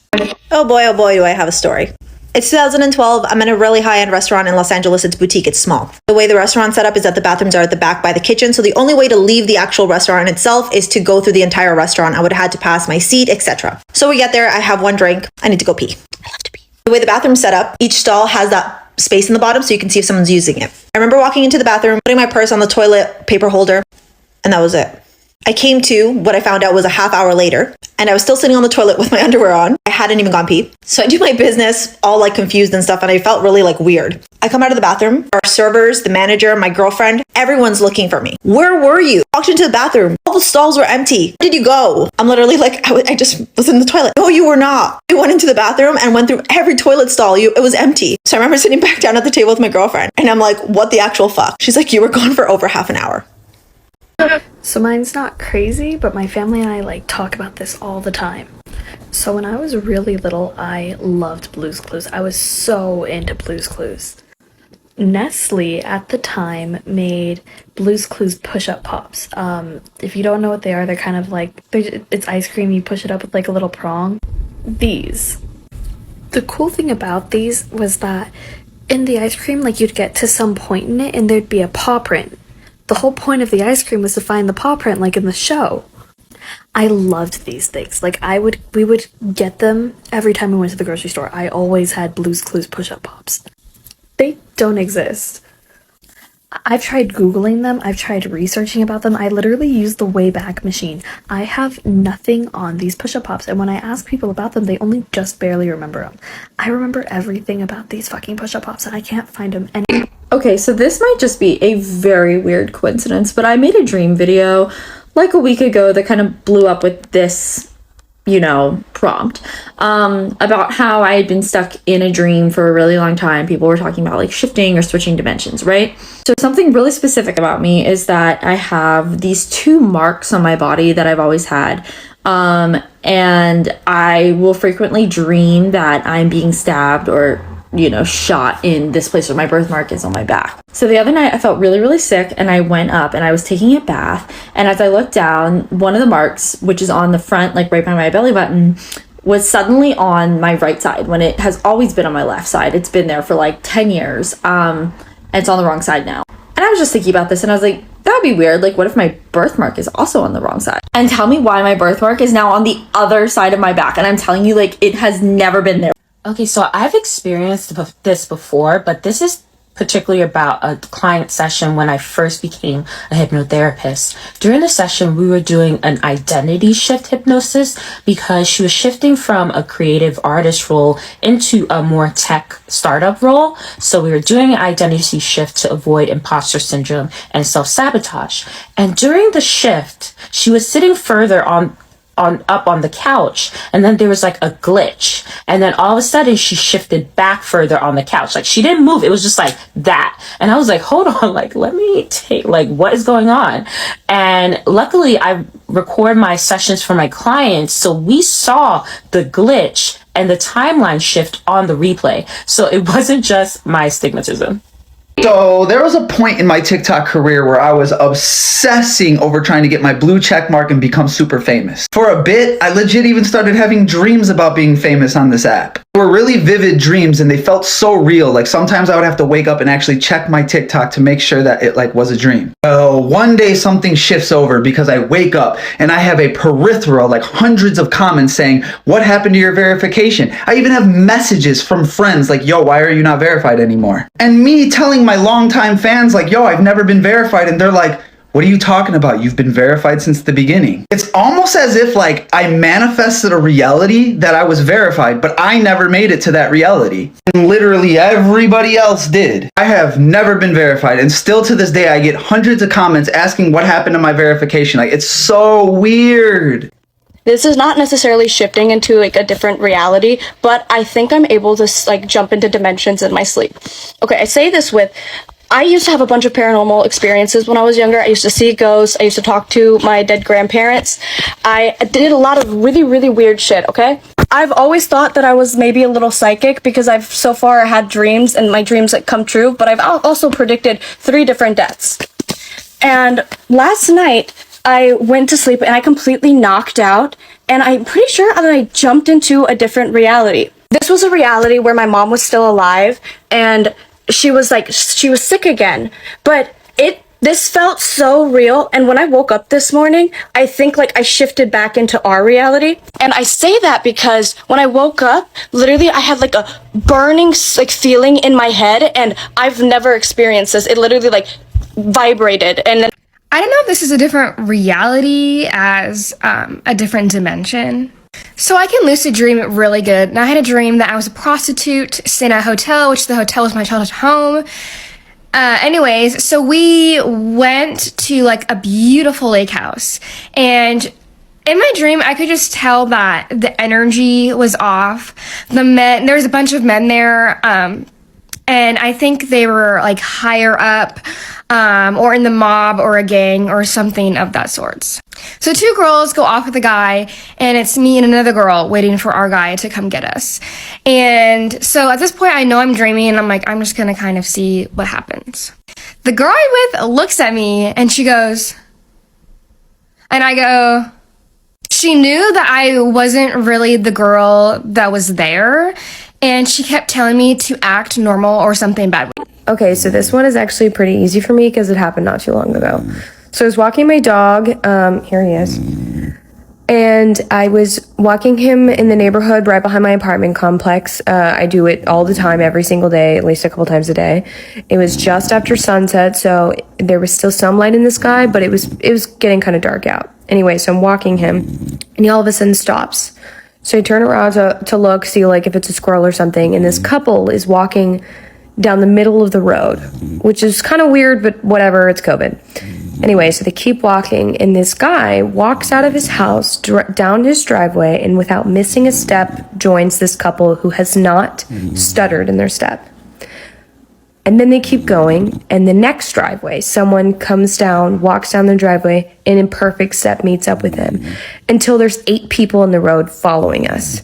Oh boy, do I have a story. It's 2012. I'm in a really high-end restaurant in Los Angeles. It's boutique. It's small. The way the restaurant's set up is that the bathrooms are at the back by the kitchen. So the only way to leave the actual restaurant itself is to go through the entire restaurant. I would have had to pass my seat, etc. So we get there. I have one drink. I need to go pee. I love to pee. The way the bathroom's set up, each stall has that space in the bottom so you can see if someone's using it. I remember walking into the bathroom, putting my purse on the toilet paper holder, and that was it. I came to what I found out was a half hour later, and I was still sitting on the toilet with my underwear on. I hadn't even gone pee. So I do my business, all like confused and stuff, and I felt really like weird. I come out of the bathroom, our servers, the manager, my girlfriend, everyone's looking for me. Where were you? Walked into the bathroom. All the stalls were empty. Where did you go? I'm literally like, I just was in the toilet. No, you were not. I went into the bathroom and went through every toilet stall. It was empty. So I remember sitting back down at the table with my girlfriend, and I'm like, what the actual fuck? She's like, you were gone for over half an hour. So mine's not crazy, but my family and I like talk about this all the time. So when I was really little, I loved Blue's Clues. I was so into Blue's Clues. Nestle at the time made Blue's Clues push-up pops. If you don't know what they are, they're kind of like, it's ice cream, you push it up with like a little prong. These. The cool thing about these was that in the ice cream, like you'd get to some point in it and there'd be a paw print. The whole point of the ice cream was to find the paw print like in the show. I loved these things. Like we would get them every time we went to the grocery store. I always had Blue's Clues push-up pops. They don't exist. I've tried Googling them. I've tried researching about them. I literally used the Wayback Machine. I have nothing on these push-up pops, and when I ask people about them, they only just barely remember them. I remember everything about these fucking push-up pops, and I can't find them anywhere. Okay, so this might just be a very weird coincidence, but I made a dream video like a week ago that kind of blew up with this, prompt about how I had been stuck in a dream for a really long time. People were talking about like shifting or switching dimensions, right? So something really specific about me is that I have these 2 marks on my body that I've always had. And I will frequently dream that I'm being stabbed or shot in this place where my birthmark is on my back. So the other night I felt really, really sick and I went up and I was taking a bath. And as I looked down, one of the marks, which is on the front, like right by my belly button, was suddenly on my right side when it has always been on my left side. It's been there for like 10 years. And it's on the wrong side now. And I was just thinking about this and I was like, that would be weird. Like, what if my birthmark is also on the wrong side? And tell me why my birthmark is now on the other side of my back. And I'm telling you, like, it has never been there. Okay, so I've experienced this before, but this is particularly about a client session when I first became a hypnotherapist. During the session, we were doing an identity shift hypnosis because she was shifting from a creative artist role into a more tech startup role. So we were doing an identity shift to avoid imposter syndrome and self-sabotage. And during the shift, she was sitting further up on the couch, and then there was like a glitch, and then all of a sudden she shifted back further on the couch. Like she didn't move, it was just like that. And I was like, hold on, like let me take, like what is going on? And luckily I record my sessions for my clients, so we saw the glitch and the timeline shift on the replay, so it wasn't just my astigmatism. So there was a point in my TikTok career where I was obsessing over trying to get my blue check mark and become super famous. For a bit, I legit even started having dreams about being famous on this app. They were really vivid dreams and they felt so real. Like sometimes I would have to wake up and actually check my TikTok to make sure that it like was a dream. One day something shifts over because I wake up and I have a peripheral, like hundreds of comments saying, what happened to your verification? I even have messages from friends like, yo, why are you not verified anymore? And me telling my longtime fans like, yo, I've never been verified. And they're like, what are you talking about? You've been verified since the beginning. It's almost as if like I manifested a reality that I was verified, but I never made it to that reality. And literally everybody else did. I have never been verified. And still to this day, I get hundreds of comments asking what happened to my verification. Like, it's so weird. This is not necessarily shifting into like a different reality, but I think I'm able to like jump into dimensions in my sleep. Okay, I say this with I used to have a bunch of paranormal experiences when I was younger. I used to see ghosts. I used to talk to my dead grandparents. I did a lot of really, really weird shit, okay? I've always thought that I was maybe a little psychic because I've so far had dreams and my dreams like come true, but I've also predicted 3 different deaths. And last night I went to sleep and I completely knocked out, and I'm pretty sure that I jumped into a different reality. This was a reality where my mom was still alive and she was sick again, but this felt so real. And when I woke up this morning, I think like I shifted back into our reality. And I say that because when I woke up, literally I had like a burning like feeling in my head, and I've never experienced this. It literally like vibrated, and then I don't know if this is a different reality as a different dimension. So I can lucid dream really good. And I had a dream that I was a prostitute staying at a hotel, which the hotel was my childhood home. Anyways, so we went to like a beautiful lake house, and in my dream, I could just tell that the energy was off. There was a bunch of men there, and I think they were like higher up, or in the mob or a gang or something of that sorts. So 2 girls go off with a guy, and it's me and another girl waiting for our guy to come get us. And so at this point, I know I'm dreaming, and I'm like, I'm just gonna kind of see what happens. The girl I'm with looks at me, and she goes, and I go, she knew that I wasn't really the girl that was there, and she kept telling me to act normal or something bad. Okay, so this one is actually pretty easy for me because it happened not too long ago. So I was walking my dog, here he is, and I was walking him in the neighborhood right behind my apartment complex. I do it all the time, every single day, at least a couple times a day. It was just after sunset, so there was still some light in the sky, but it was getting kind of dark out. Anyway, so I'm walking him, and he all of a sudden stops. So I turn around to look, see like if it's a squirrel or something, and this couple is walking down the middle of the road, which is kind of weird, but whatever, it's COVID. Anyway, so they keep walking, and this guy walks out of his house, down his driveway, and without missing a step, joins this couple who has not stuttered in their step. And then they keep going, and the next driveway, someone comes down, walks down the driveway, and in perfect step meets up with him, until there's 8 people in the road following us.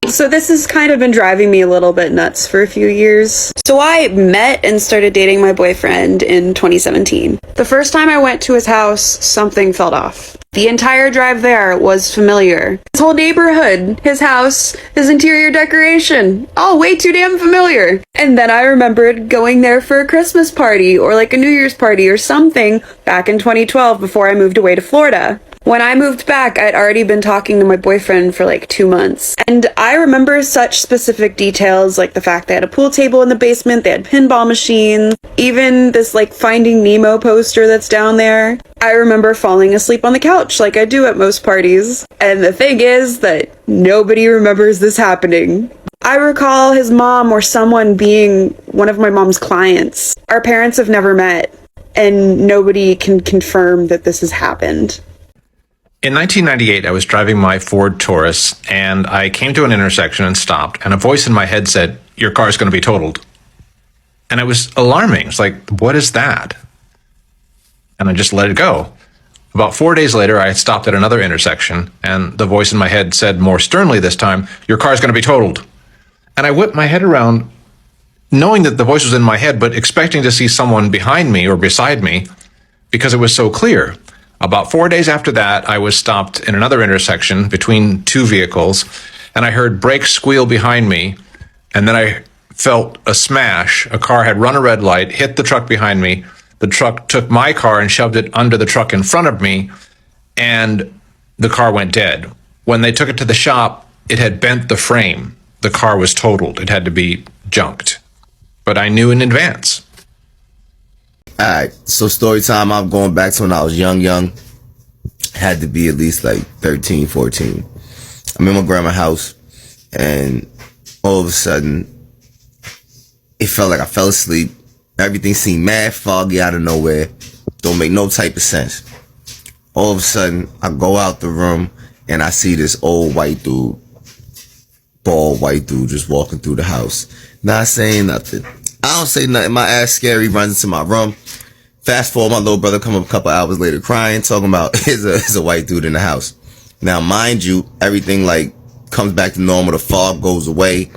So this has kind of been driving me a little bit nuts for a few years. So I met and started dating my boyfriend in 2017. The first time I went to his house, something felt off. The entire drive there was familiar. His whole neighborhood, his house, his interior decoration, all way too damn familiar. And then I remembered going there for a Christmas party or like a New Year's party or something back in 2012 before I moved away to Florida. When I moved back, I'd already been talking to my boyfriend for like 2 months. And I remember such specific details, like the fact they had a pool table in the basement, they had pinball machines, even this like Finding Nemo poster that's down there. I remember falling asleep on the couch like I do at most parties. And the thing is that nobody remembers this happening. I recall his mom or someone being one of my mom's clients. Our parents have never met, and nobody can confirm that this has happened. In 1998, I was driving my Ford Taurus, and I came to an intersection and stopped, and a voice in my head said, "Your car's going to be totaled." And it was alarming. It's like, what is that? And I just let it go. About 4 days later, I stopped at another intersection, and the voice in my head said more sternly this time, "Your car's going to be totaled." And I whipped my head around, knowing that the voice was in my head, but expecting to see someone behind me or beside me because it was so clear. About 4 days after that, I was stopped in another intersection between 2 vehicles, and I heard brakes squeal behind me, and then I felt a smash. A car had run a red light, hit the truck behind me. The truck took my car and shoved it under the truck in front of me, and the car went dead. When they took it to the shop, it had bent the frame. The car was totaled. It had to be junked. But I knew in advance. Alright, so story time, I'm going back to when I was young. Had to be at least like 13, 14. I'm in my grandma's house, and all of a sudden, it felt like I fell asleep. Everything seemed mad foggy out of nowhere. Don't make no type of sense. All of a sudden, I go out the room, and I see this old white dude, bald white dude, just walking through the house. Not saying nothing. I don't say nothing. My ass scary runs into my room. Fast forward, my little brother come up a couple hours later crying, talking about there's a white dude in the house. Now, mind you, everything like comes back to normal. The fog goes away,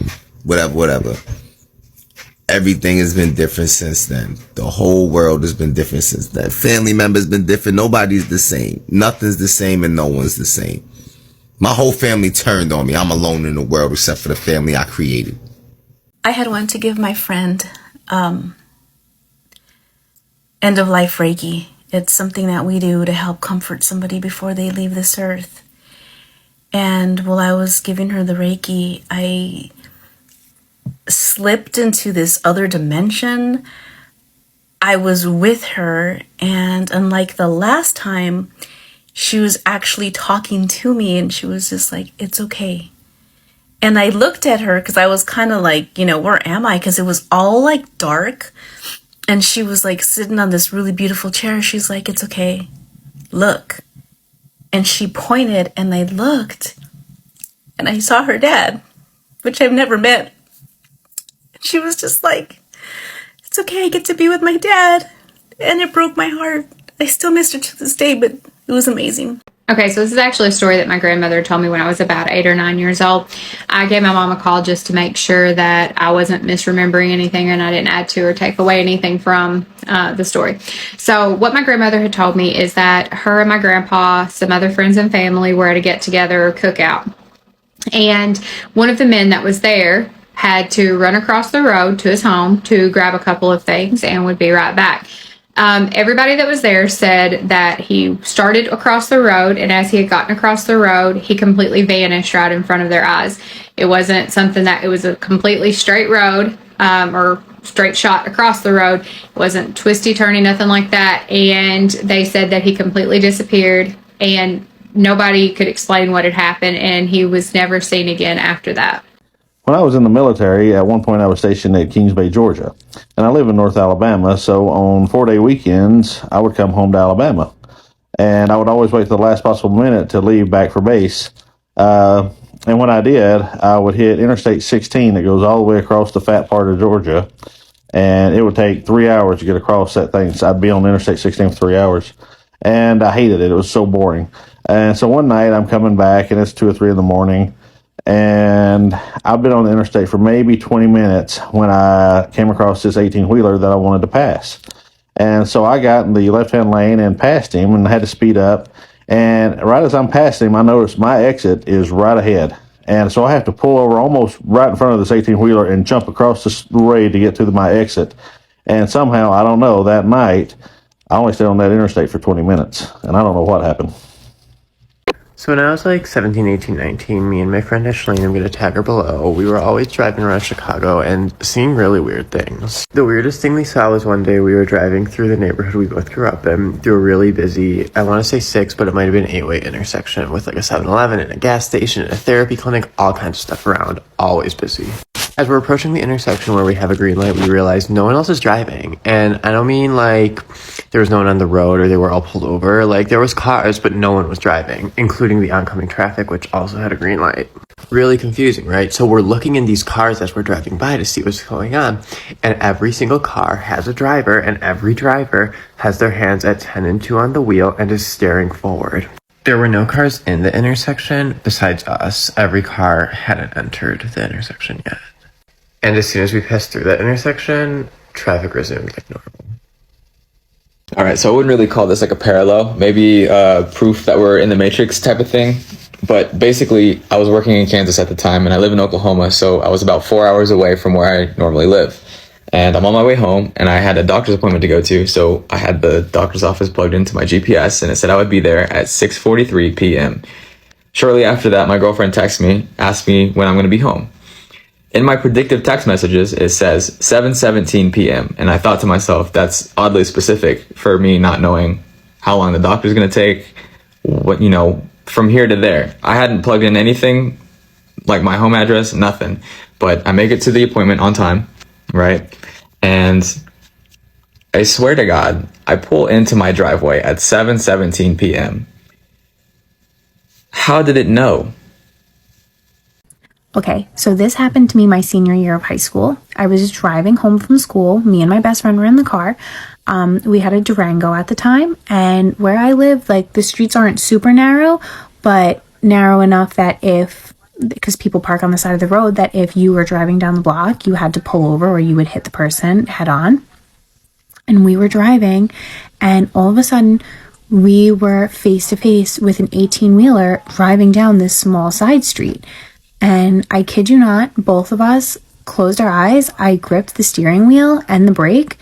whatever. Everything has been different since then. The whole world has been different since then. Family members been different. Nobody's the same. Nothing's the same and no one's the same. My whole family turned on me. I'm alone in the world except for the family I created. I had went to give my friend end of life Reiki. It's something that we do to help comfort somebody before they leave this earth. And while I was giving her the Reiki, I slipped into this other dimension. I was with her, and unlike the last time, she was actually talking to me, and she was just like, "It's okay." And I looked at her because I was kind of like, where am I? Because it was all like dark. And she was like sitting on this really beautiful chair. She's like, "It's okay. Look." And she pointed, and I looked, and I saw her dad, which I've never met. She was just like, "It's okay. I get to be with my dad." And it broke my heart. I still miss her to this day, but it was amazing. Okay, so this is actually a story that my grandmother told me when I was about 8 or 9 years old. I gave my mom a call just to make sure that I wasn't misremembering anything and I didn't add to or take away anything from the story. So what my grandmother had told me is that her and my grandpa, some other friends and family were at a get-together cookout. And one of the men that was there had to run across the road to his home to grab a couple of things and would be right back. Everybody that was there said that he started across the road, and as he had gotten across the road, he completely vanished right in front of their eyes. It wasn't something that, it was a completely straight road, or straight shot across the road. It wasn't twisty, turny, nothing like that. And they said that he completely disappeared, and nobody could explain what had happened, and he was never seen again after that. When I was in the military, at one point I was stationed at Kings Bay, Georgia, and I live in North Alabama, so on 4-day weekends, I would come home to Alabama, and I would always wait till the last possible minute to leave back for base, and when I did, I would hit Interstate 16 that goes all the way across the fat part of Georgia, and it would take 3 hours to get across that thing, so I'd be on Interstate 16 for 3 hours, and I hated it. It was so boring, and so one night I'm coming back, and it's 2 or 3 in the morning, and I've been on the interstate for maybe 20 minutes when I came across this 18-wheeler that I wanted to pass. And so I got in the left-hand lane and passed him and had to speed up. And right as I'm passing him, I noticed my exit is right ahead. And so I have to pull over almost right in front of this 18-wheeler and jump across the road to get to my exit. And somehow, I don't know, that night, I only stayed on that interstate for 20 minutes. And I don't know what happened. So when I was like 17, 18, 19, me and my friend Ashley, I'm going to tag her below, we were always driving around Chicago and seeing really weird things. The weirdest thing we saw was one day we were driving through the neighborhood we both grew up in, through a really busy, I want to say 6, but it might have been 8-way intersection with like a 7-Eleven and a gas station and a therapy clinic, all kinds of stuff around, always busy. As we're approaching the intersection where we have a green light, we realize no one else is driving. And I don't mean like there was no one on the road or they were all pulled over. Like there was cars, but no one was driving, including the oncoming traffic, which also had a green light. Really confusing, right? So we're looking in these cars as we're driving by to see what's going on. And every single car has a driver, and every driver has their hands at 10 and 2 on the wheel and is staring forward. There were no cars in the intersection besides us. Every car hadn't entered the intersection yet. And as soon as we passed through that intersection, traffic resumed like normal. All right, so I wouldn't really call this like a parallel, maybe proof that we're in the Matrix type of thing. But basically, I was working in Kansas at the time, and I live in Oklahoma, so I was about 4 hours away from where I normally live. And I'm on my way home, and I had a doctor's appointment to go to, so I had the doctor's office plugged into my GPS, and it said I would be there at 6:43 p.m. Shortly after that, my girlfriend texted me, asked me when I'm going to be home. In my predictive text messages, it says 7:17 p.m. And I thought to myself, that's oddly specific for me not knowing how long the doctor's going to take, what, from here to there. I hadn't plugged in anything, like my home address, nothing. But I make it to the appointment on time, right? And I swear to God, I pull into my driveway at 7:17 p.m. How did it know? Okay, so this happened to me my senior year of high school. I was driving home from school. Me and my best friend were in the car. We had a Durango at the time, and where I live, like, the streets aren't super narrow, but narrow enough that because people park on the side of the road, that if you were driving down the block, you had to pull over or you would hit the person head on. And we were driving, and all of a sudden, we were face to face with an 18-wheeler driving down this small side street. And I kid you not, both of us closed our eyes. I gripped the steering wheel and the brake,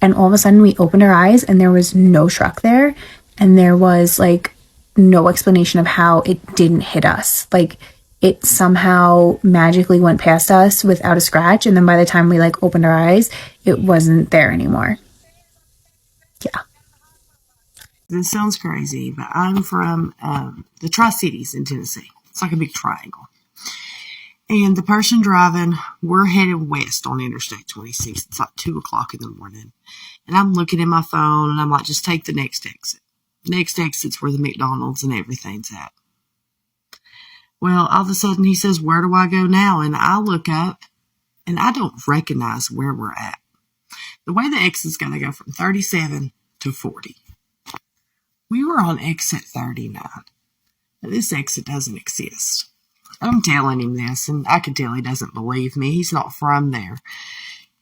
and all of a sudden we opened our eyes and there was no truck there. And there was like no explanation of how it didn't hit us. Like, it somehow magically went past us without a scratch. And then by the time we like opened our eyes, it wasn't there anymore. Yeah. This sounds crazy, but I'm from the Tri-Cities in Tennessee. It's like a big triangle. And the person driving, we're headed west on Interstate 26. It's like 2 o'clock in the morning. And I'm looking at my phone, and I'm like, just take the next exit. Next exit's where the McDonald's and everything's at. Well, all of a sudden he says, where do I go now? And I look up, and I don't recognize where we're at. The way the exit's going to go from 37 to 40. We were on exit 39. Now, this exit doesn't exist. I'm telling him this, and I can tell he doesn't believe me. He's not from there.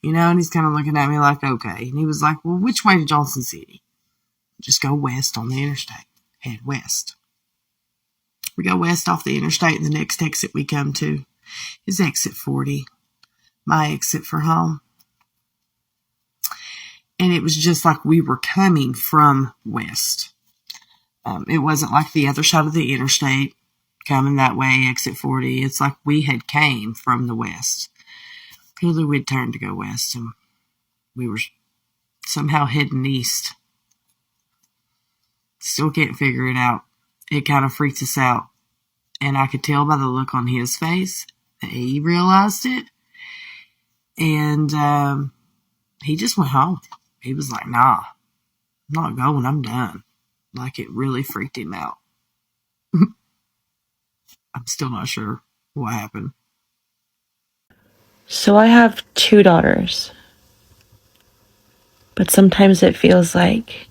You know, and he's kind of looking at me like, okay. And he was like, well, which way to Johnson City? Just go west on the interstate. Head west. We go west off the interstate, and the next exit we come to is exit 40. My exit for home. And it was just like we were coming from west. It wasn't like the other side of the interstate coming that way, exit 40. It's like we had came from the west. Clearly we'd turned to go west, and we were somehow heading east. Still can't figure it out. It kind of freaks us out. And I could tell by the look on his face that he realized it. And he just went home. He was like, nah, I'm not going, I'm done. Like, it really freaked him out. I'm still not sure what happened. So I have 2 daughters. But sometimes it feels like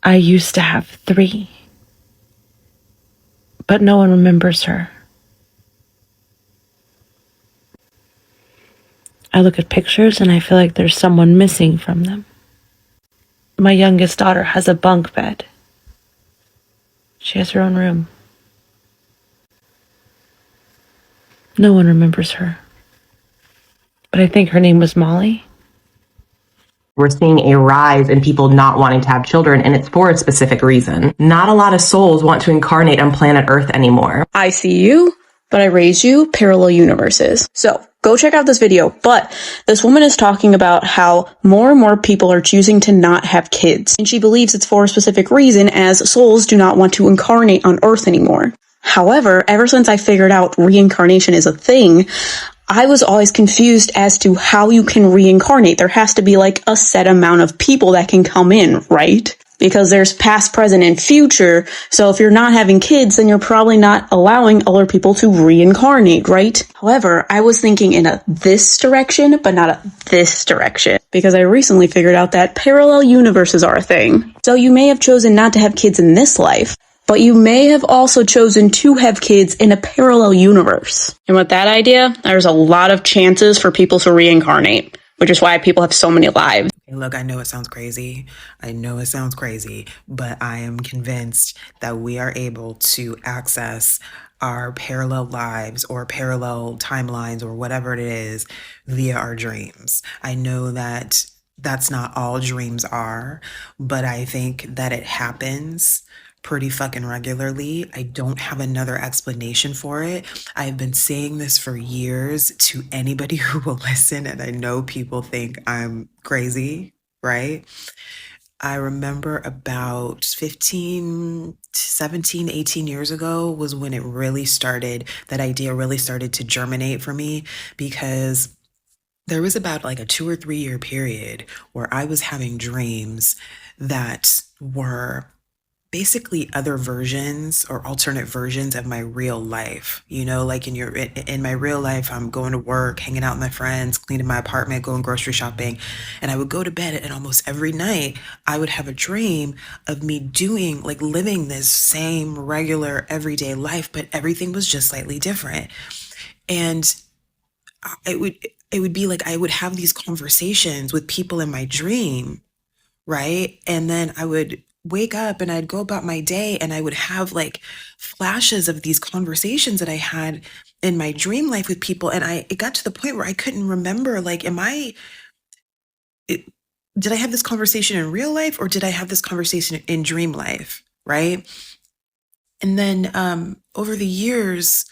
I used to have 3. But no one remembers her. I look at pictures and I feel like there's someone missing from them. My youngest daughter has a bunk bed. She has her own room. No one remembers her. But I think her name was Molly. We're seeing a rise in people not wanting to have children, and it's for a specific reason. Not a lot of souls want to incarnate on planet Earth anymore. I see you, but I raise you parallel universes. So go check out this video. But this woman is talking about how more and more people are choosing to not have kids. And she believes it's for a specific reason, as souls do not want to incarnate on Earth anymore. However, ever since I figured out reincarnation is a thing, I was always confused as to how you can reincarnate. There has to be like a set amount of people that can come in, right? Because there's past, present, and future. So if you're not having kids, then you're probably not allowing other people to reincarnate, right? However, I was thinking in this direction, but not this direction. Because I recently figured out that parallel universes are a thing. So you may have chosen not to have kids in this life, but you may have also chosen to have kids in a parallel universe. And with that idea, there's a lot of chances for people to reincarnate, which is why people have so many lives. Look, I know it sounds crazy. But I am convinced that we are able to access our parallel lives or parallel timelines or whatever it is via our dreams. I know that that's not all dreams are, but I think that it happens pretty fucking regularly. I don't have another explanation for it. I've been saying this for years to anybody who will listen, and I know people think I'm crazy, right? I remember about 15, 17, 18 years ago was when it really started, that idea really started to germinate for me, because there was about like a 2 or 3 year period where I was having dreams that were basically other versions or alternate versions of my real life. You know, like in my real life, I'm going to work, hanging out with my friends, cleaning my apartment, going grocery shopping, and I would go to bed, and almost every night I would have a dream of me doing, like, living this same regular everyday life, but everything was just slightly different. And it would be like I would have these conversations with people in my dream, right? And then I would wake up and I'd go about my day, and I would have like flashes of these conversations that I had in my dream life with people. And it got to the point where I couldn't remember, like, did I have this conversation in real life, or did I have this conversation in dream life? Right. And then over the years,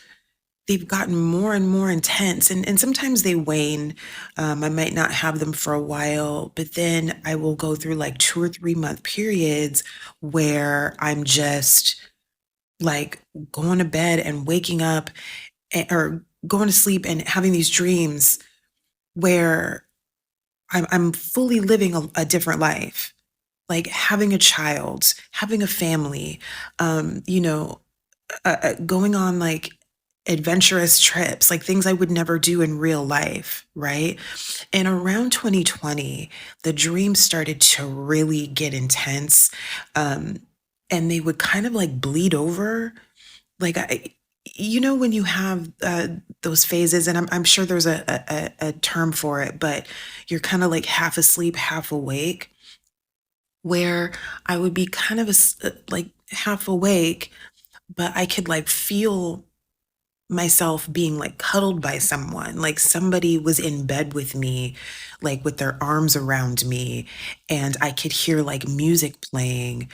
they've gotten more and more intense, and sometimes they wane. I might not have them for a while, but then I will go through like 2 or 3 month periods where I'm just like going to bed and waking up, or going to sleep and having these dreams where I'm fully living a different life, like having a child, having a family, going on like adventurous trips, like things I would never do in real life, right? And around 2020, the dreams started to really get intense. And they would kind of like bleed over. Like, when you have those phases, and I'm sure there's a term for it, but you're kind of like half asleep, half awake, where I would be kind of like half awake, but I could like feel myself being like cuddled by someone, like somebody was in bed with me, like with their arms around me, and I could hear like music playing.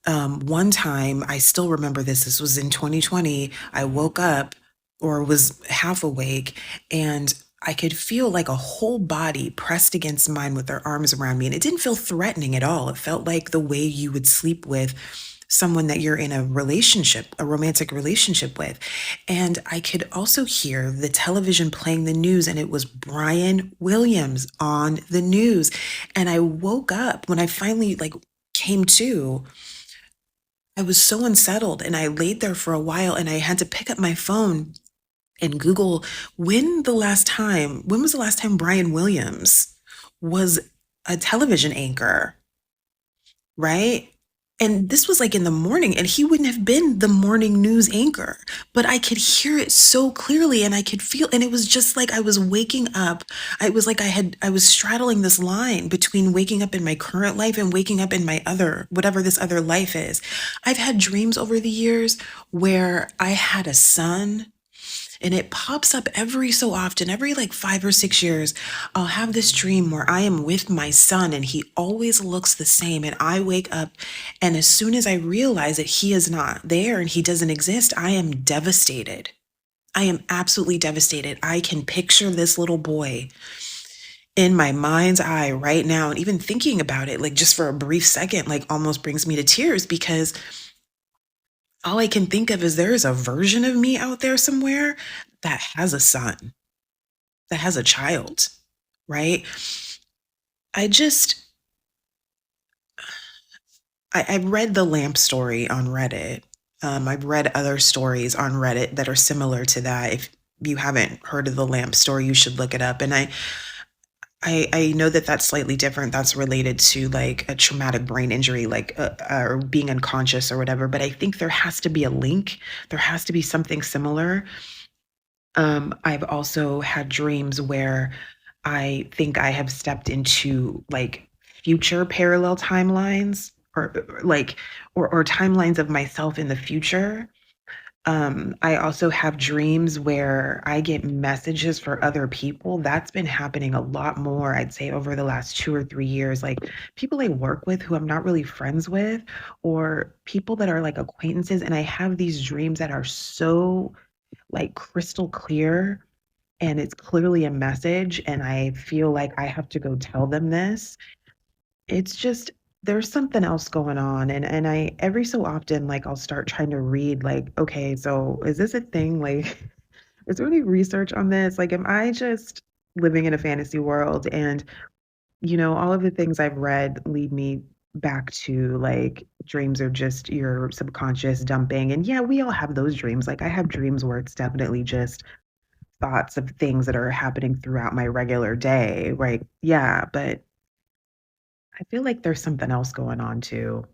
One time, I still remember this was in 2020, I woke up, or was half awake, and I could feel like a whole body pressed against mine with their arms around me. And it didn't feel threatening at all. It felt like the way you would sleep with someone that you're in a relationship, a romantic relationship with. And I could also hear the television playing the news, and it was Brian Williams on the news. And I woke up when I finally like came to. I was so unsettled, and I laid there for a while, and I had to pick up my phone and Google when was the last time Brian Williams was a television anchor, right? And this was like in the morning, and he wouldn't have been the morning news anchor, but I could hear it so clearly, and I could feel, and it was just like I was waking up. I was like I was straddling this line between waking up in my current life and waking up in my whatever this other life is. I've had dreams over the years where I had a son. And it pops up every so often, every like 5 or 6 years. I'll have this dream where I am with my son, and he always looks the same. And I wake up, and as soon as I realize that he is not there and he doesn't exist, I am devastated. I am absolutely devastated. I can picture this little boy in my mind's eye right now. And even thinking about it, like just for a brief second, like almost brings me to tears, because all I can think of is there is a version of me out there somewhere that has a son, that has a child, right? I've read the lamp story on Reddit. I've read other stories on Reddit that are similar to that. If you haven't heard of the lamp story, you should look it up. And I know that that's slightly different. That's related to like a traumatic brain injury, like or being unconscious or whatever. But I think there has to be a link. There has to be something similar. I've also had dreams where I think I have stepped into like future parallel timelines, or timelines of myself in the future. I also have dreams where I get messages for other people. That's been happening a lot more, I'd say, over the last 2 or 3 years. Like people I work with who I'm not really friends with, or people that are like acquaintances. And I have these dreams that are so like crystal clear, and it's clearly a message. And I feel like I have to go tell them this. It's just, there's something else going on. And I, every so often, like I'll start trying to read like, okay, so is this a thing? Like, is there any research on this? Like, am I just living in a fantasy world? And, all of the things I've read lead me back to like dreams are just your subconscious dumping. And yeah, we all have those dreams. Like I have dreams where it's definitely just thoughts of things that are happening throughout my regular day. Like, yeah, but I feel like there's something else going on too.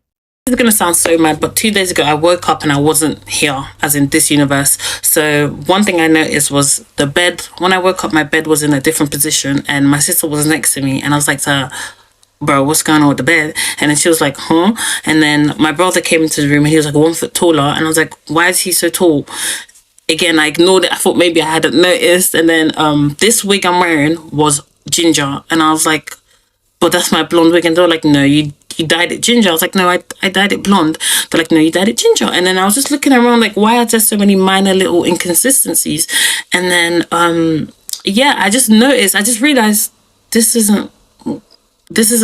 This is going to sound so mad, but 2 days ago I woke up and I wasn't here, as in this universe. So one thing I noticed was the bed. When I woke up, my bed was in a different position and my sister was next to me. And I was like to her, bro, what's going on with the bed? And then she was like, huh? And then my brother came into the room and he was like 1 foot taller. And I was like, why is he so tall? Again, I ignored it. I thought maybe I hadn't noticed. And then this wig I'm wearing was ginger. And I was like, but that's my blonde wig. And they were like, no, you dyed it ginger. I was like, no, I dyed it blonde. They're like, no, you dyed it ginger. And then I was just looking around like, why are there so many minor little inconsistencies? And then, yeah, I just noticed, I just realized this isn't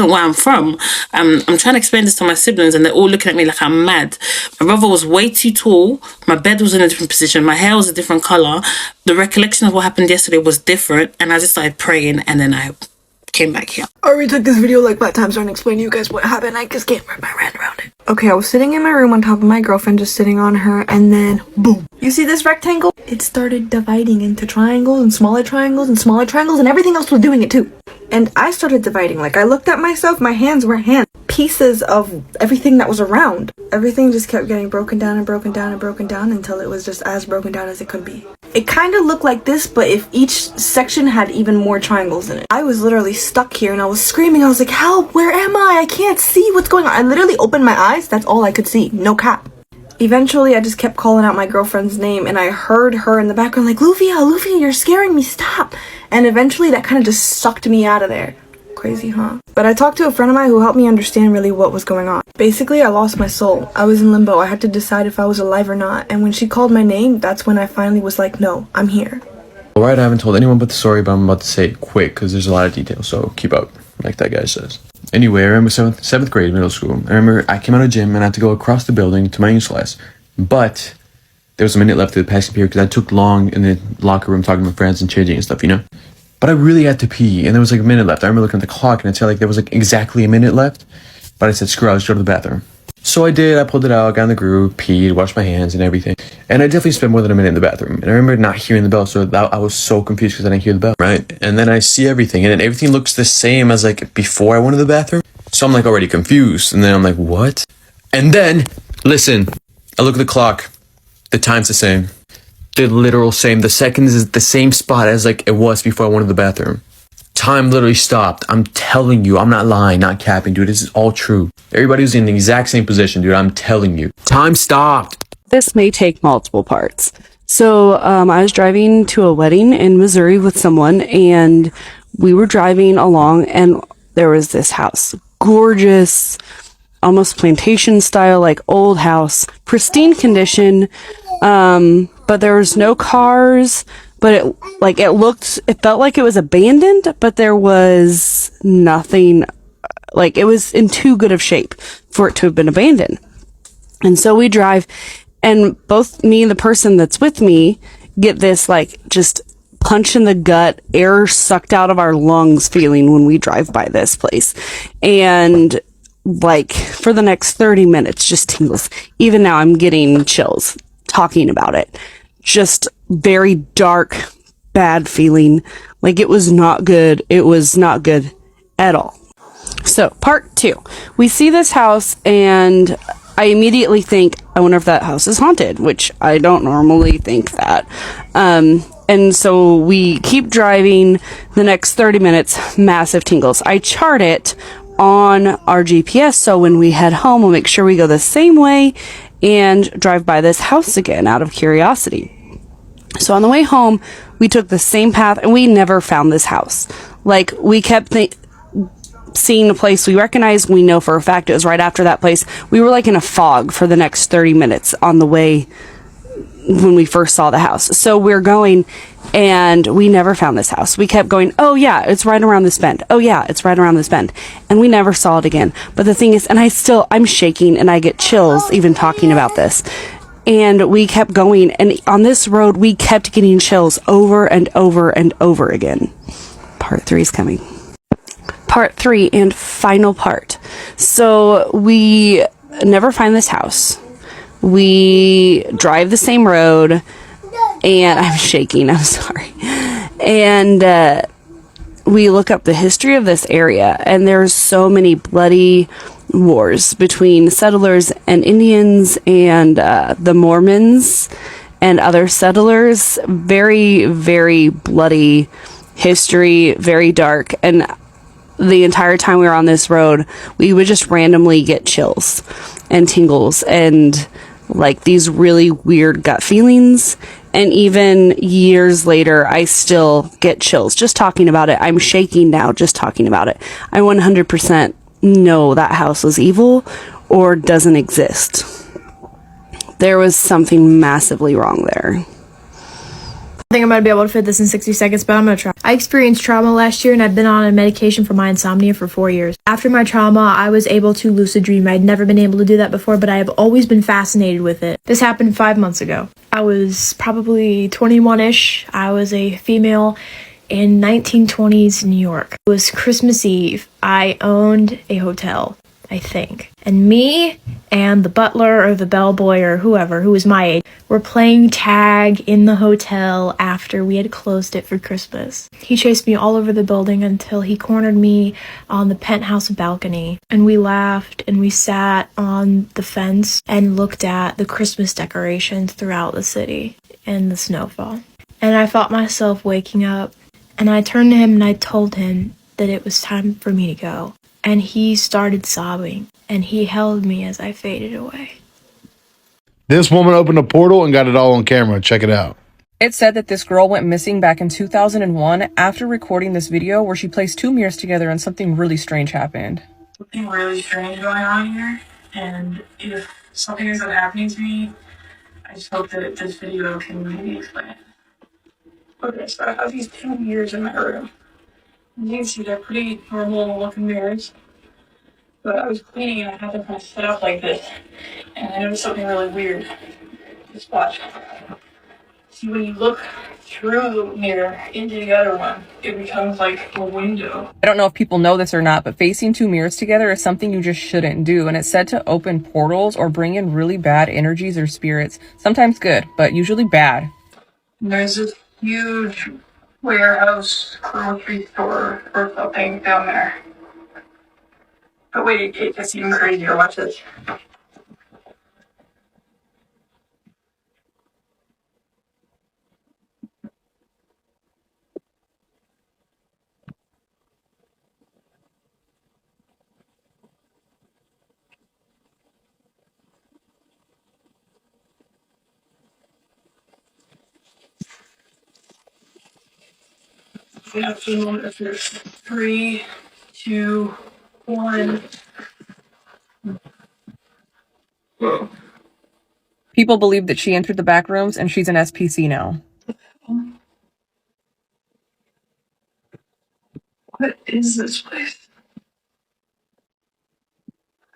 where I'm from. I'm trying to explain this to my siblings and they're all looking at me like I'm mad. My brother was way too tall. My bed was in a different position. My hair was a different color. The recollection of what happened yesterday was different. And I just started praying and then I came back here. I already took this video like 5 times trying to explain to you guys what happened. I just can't wrap my head around it. Okay, I was sitting in my room on top of my girlfriend, just sitting on her, and then boom. You see this rectangle? It started dividing into triangles and smaller triangles and smaller triangles, and everything else was doing it too. And I started dividing. Like, I looked at myself, my hands were hands. Pieces of everything that was around. Everything just kept getting broken down and broken down and broken down until it was just as broken down as it could be. It kind of looked like this, but if each section had even more triangles in it. I was literally stuck here and I was screaming. I was like, help, where am I? I can't see what's going on. I literally opened my eyes. That's all I could see. No cap. Eventually, I just kept calling out my girlfriend's name and I heard her in the background like, Lufia, you're scaring me, stop. And eventually that kind of just sucked me out of there. Crazy, huh? But I talked to a friend of mine who helped me understand really what was going on. Basically, I lost my soul. I was in limbo. I had to decide if I was alive or not. And when she called my name, that's when I finally was like, no, I'm here. Alright, I haven't told anyone but the story, but I'm about to say it quick because there's a lot of details, so keep up, like that guy says. Anyway, I remember 7th grade, middle school. I remember I came out of gym and I had to go across the building to my English class. But there was a minute left of the passing period because I took long in the locker room talking to my friends and changing and stuff, you know? But I really had to pee and there was like a minute left. I remember looking at the clock and it said like there was like exactly a minute left. But I said, screw it, I'll just go to the bathroom. So I did, I pulled it out, got in the groove, peed, washed my hands and everything. And I definitely spent more than a minute in the bathroom. And I remember not hearing the bell, so I was so confused because I didn't hear the bell, right? And then I see everything, and then everything looks the same as like before I went to the bathroom. So I'm like already confused, and then I'm like, what? And then, listen, I look at the clock, the time's the same. The literal same, the seconds is the same spot as like it was before I went to the bathroom. Time literally stopped. I'm telling you, I'm not lying, not capping, dude. This is all true. Everybody was in the exact same position, dude. I'm telling you. Time stopped. This may take multiple parts. So I was driving to a wedding in Missouri with someone, and we were driving along, and there was this house. Gorgeous, almost plantation style, like old house. Pristine condition, but there was no cars. But it felt like it was abandoned, but there was nothing, like it was in too good of shape for it to have been abandoned. And so we drive, and both me and the person that's with me get this like just punch in the gut, air sucked out of our lungs feeling when we drive by this place. And like for the next 30 minutes, just tingles. Even now I'm getting chills talking about it. Just very dark, bad feeling. Like it was not good. It was not good at all. So part 2, we see this house and I immediately think, I wonder if that house is haunted, which I don't normally think that. And so we keep driving the next 30 minutes, massive tingles. I chart it on our GPS, so when we head home, we'll make sure we go the same way and drive by this house again out of curiosity. So on the way home, we took the same path and we never found this house. Like we kept seeing a place we recognized. We know for a fact it was right after that place. We were like in a fog for the next 30 minutes on the way when we first saw the house. So we're going and we never found this house. We kept going, oh yeah, it's right around this bend. Oh yeah, it's right around this bend. And we never saw it again. But the thing is, and I'm shaking and I get chills even talking about this. And we kept going, and on this road, we kept getting chills over and over and over again. Part 3 is coming. Part 3 and final part. So we never find this house. We drive the same road, and I'm shaking, I'm sorry. And we look up the history of this area, and there's so many bloody wars between settlers and Indians and the Mormons and other settlers. Very, very bloody history, very dark. And the entire time we were on this road, we would just randomly get chills and tingles and like these really weird gut feelings. And even years later, I still get chills just talking about it. I'm shaking now just talking about it. I 100% know that house was evil or doesn't exist. There was something massively wrong there. I think I'm going to be able to fit this in 60 seconds, but I'm going to try. I experienced trauma last year, and I've been on a medication for my insomnia for 4 years. After my trauma, I was able to lucid dream. I'd never been able to do that before, but I have always been fascinated with it. This happened 5 months ago. I was probably 21-ish. I was a female in 1920s New York. It was Christmas Eve. I owned a hotel, I think. And me and the butler or the bellboy or whoever who was my age were playing tag in the hotel after we had closed it for Christmas. He chased me all over the building until he cornered me on the penthouse balcony. And we laughed and we sat on the fence and looked at the Christmas decorations throughout the city and the snowfall. And I felt myself waking up, and I turned to him and I told him that it was time for me to go. And he started sobbing, and he held me as I faded away. This woman opened a portal and got it all on camera. Check it out. It said that this girl went missing back in 2001 after recording this video where she placed two mirrors together and something really strange happened. Something really strange going on here, and if something isn't happening to me, I just hope that this video can maybe explain it. Okay, so I have these two mirrors in my room. You can see they're pretty normal looking mirrors, but I was cleaning and I had them kind of set up like this, and I noticed something really weird. Just watch. See, when you look through the mirror into the other one, it becomes like a window. I don't know if people know this or not, but facing two mirrors together is something you just shouldn't do, and it's said to open portals or bring in really bad energies or spirits. Sometimes good, but usually bad. And there's this huge warehouse, grocery store, or something down there. But wait, it gets even crazier. Watch this. We have to know if there's 3, 2, 1. Whoa. People believe that she entered the back rooms and she's an SPC now. What is this place?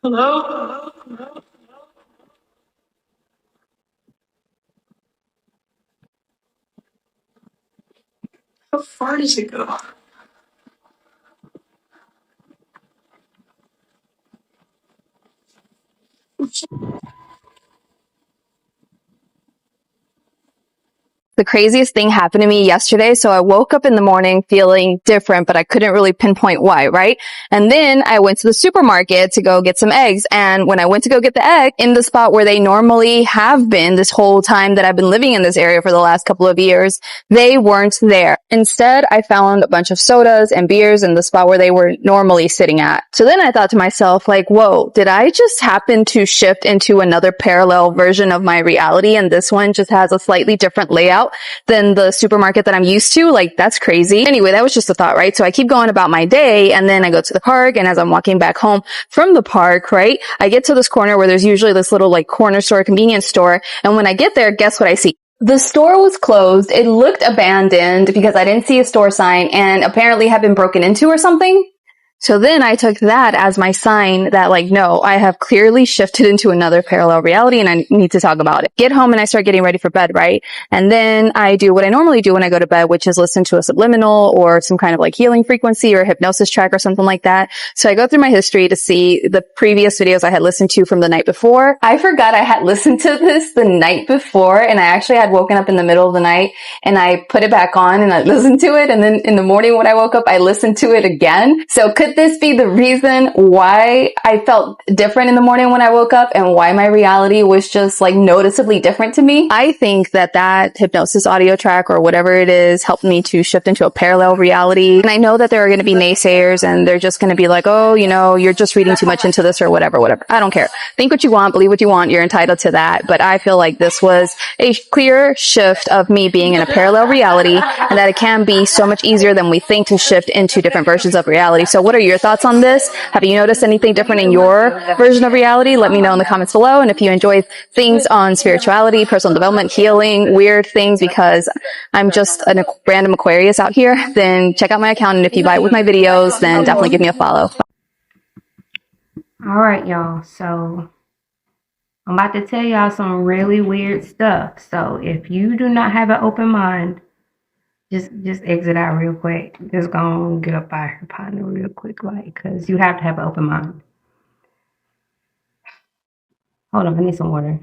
Hello? Hello? Hello? How far does it go? The craziest thing happened to me yesterday. So I woke up in the morning feeling different, but I couldn't really pinpoint why, right? And then I went to the supermarket to go get some eggs. And when I went to go get the egg in the spot where they normally have been this whole time that I've been living in this area for the last couple of years, they weren't there. Instead, I found a bunch of sodas and beers in the spot where they were normally sitting at. So then I thought to myself, like, whoa, did I just happen to shift into another parallel version of my reality? And this one just has a slightly different layout than the supermarket that I'm used to. Like, that's crazy. Anyway, that was just a thought, right? So I keep going about my day, and then I go to the park, and as I'm walking back home from the park, right, I get to this corner where there's usually this little like corner store, convenience store. And when I get there, guess what I see? The store was closed. It looked abandoned because I didn't see a store sign and apparently had been broken into or something. So then I took that as my sign that like, no, I have clearly shifted into another parallel reality and I need to talk about it. Get home and I start getting ready for bed, right? And then I do what I normally do when I go to bed, which is listen to a subliminal or some kind of like healing frequency or hypnosis track or something like that. So I go through my history to see the previous videos I had listened to from the night before. I forgot I had listened to this the night before, and I actually had woken up in the middle of the night and I put it back on and I listened to it. And then in the morning when I woke up, I listened to it again. So could this be the reason why I felt different in the morning when I woke up and why my reality was just like noticeably different to me? I think that hypnosis audio track or whatever it is helped me to shift into a parallel reality. And I know that there are going to be naysayers and they're just going to be like, oh, you know, you're just reading too much into this or whatever. I don't care. Think what you want, believe what you want. You're entitled to that. But I feel like this was a clear shift of me being in a parallel reality and that it can be so much easier than we think to shift into different versions of reality. So what are your thoughts on this? Have you noticed anything different in your version of reality? Let me know in the comments below. And if you enjoy things on spirituality, personal development, healing, weird things, because I'm just a random Aquarius out here, then check out my account. And if you vibe with my videos, then definitely give me a follow. All right, y'all. So I'm about to tell y'all some really weird stuff. So if you do not have an open mind, just exit out real quick. Just go and get up out here, partner, real quick, like, because you have to have an open mind. Hold on, I need some water.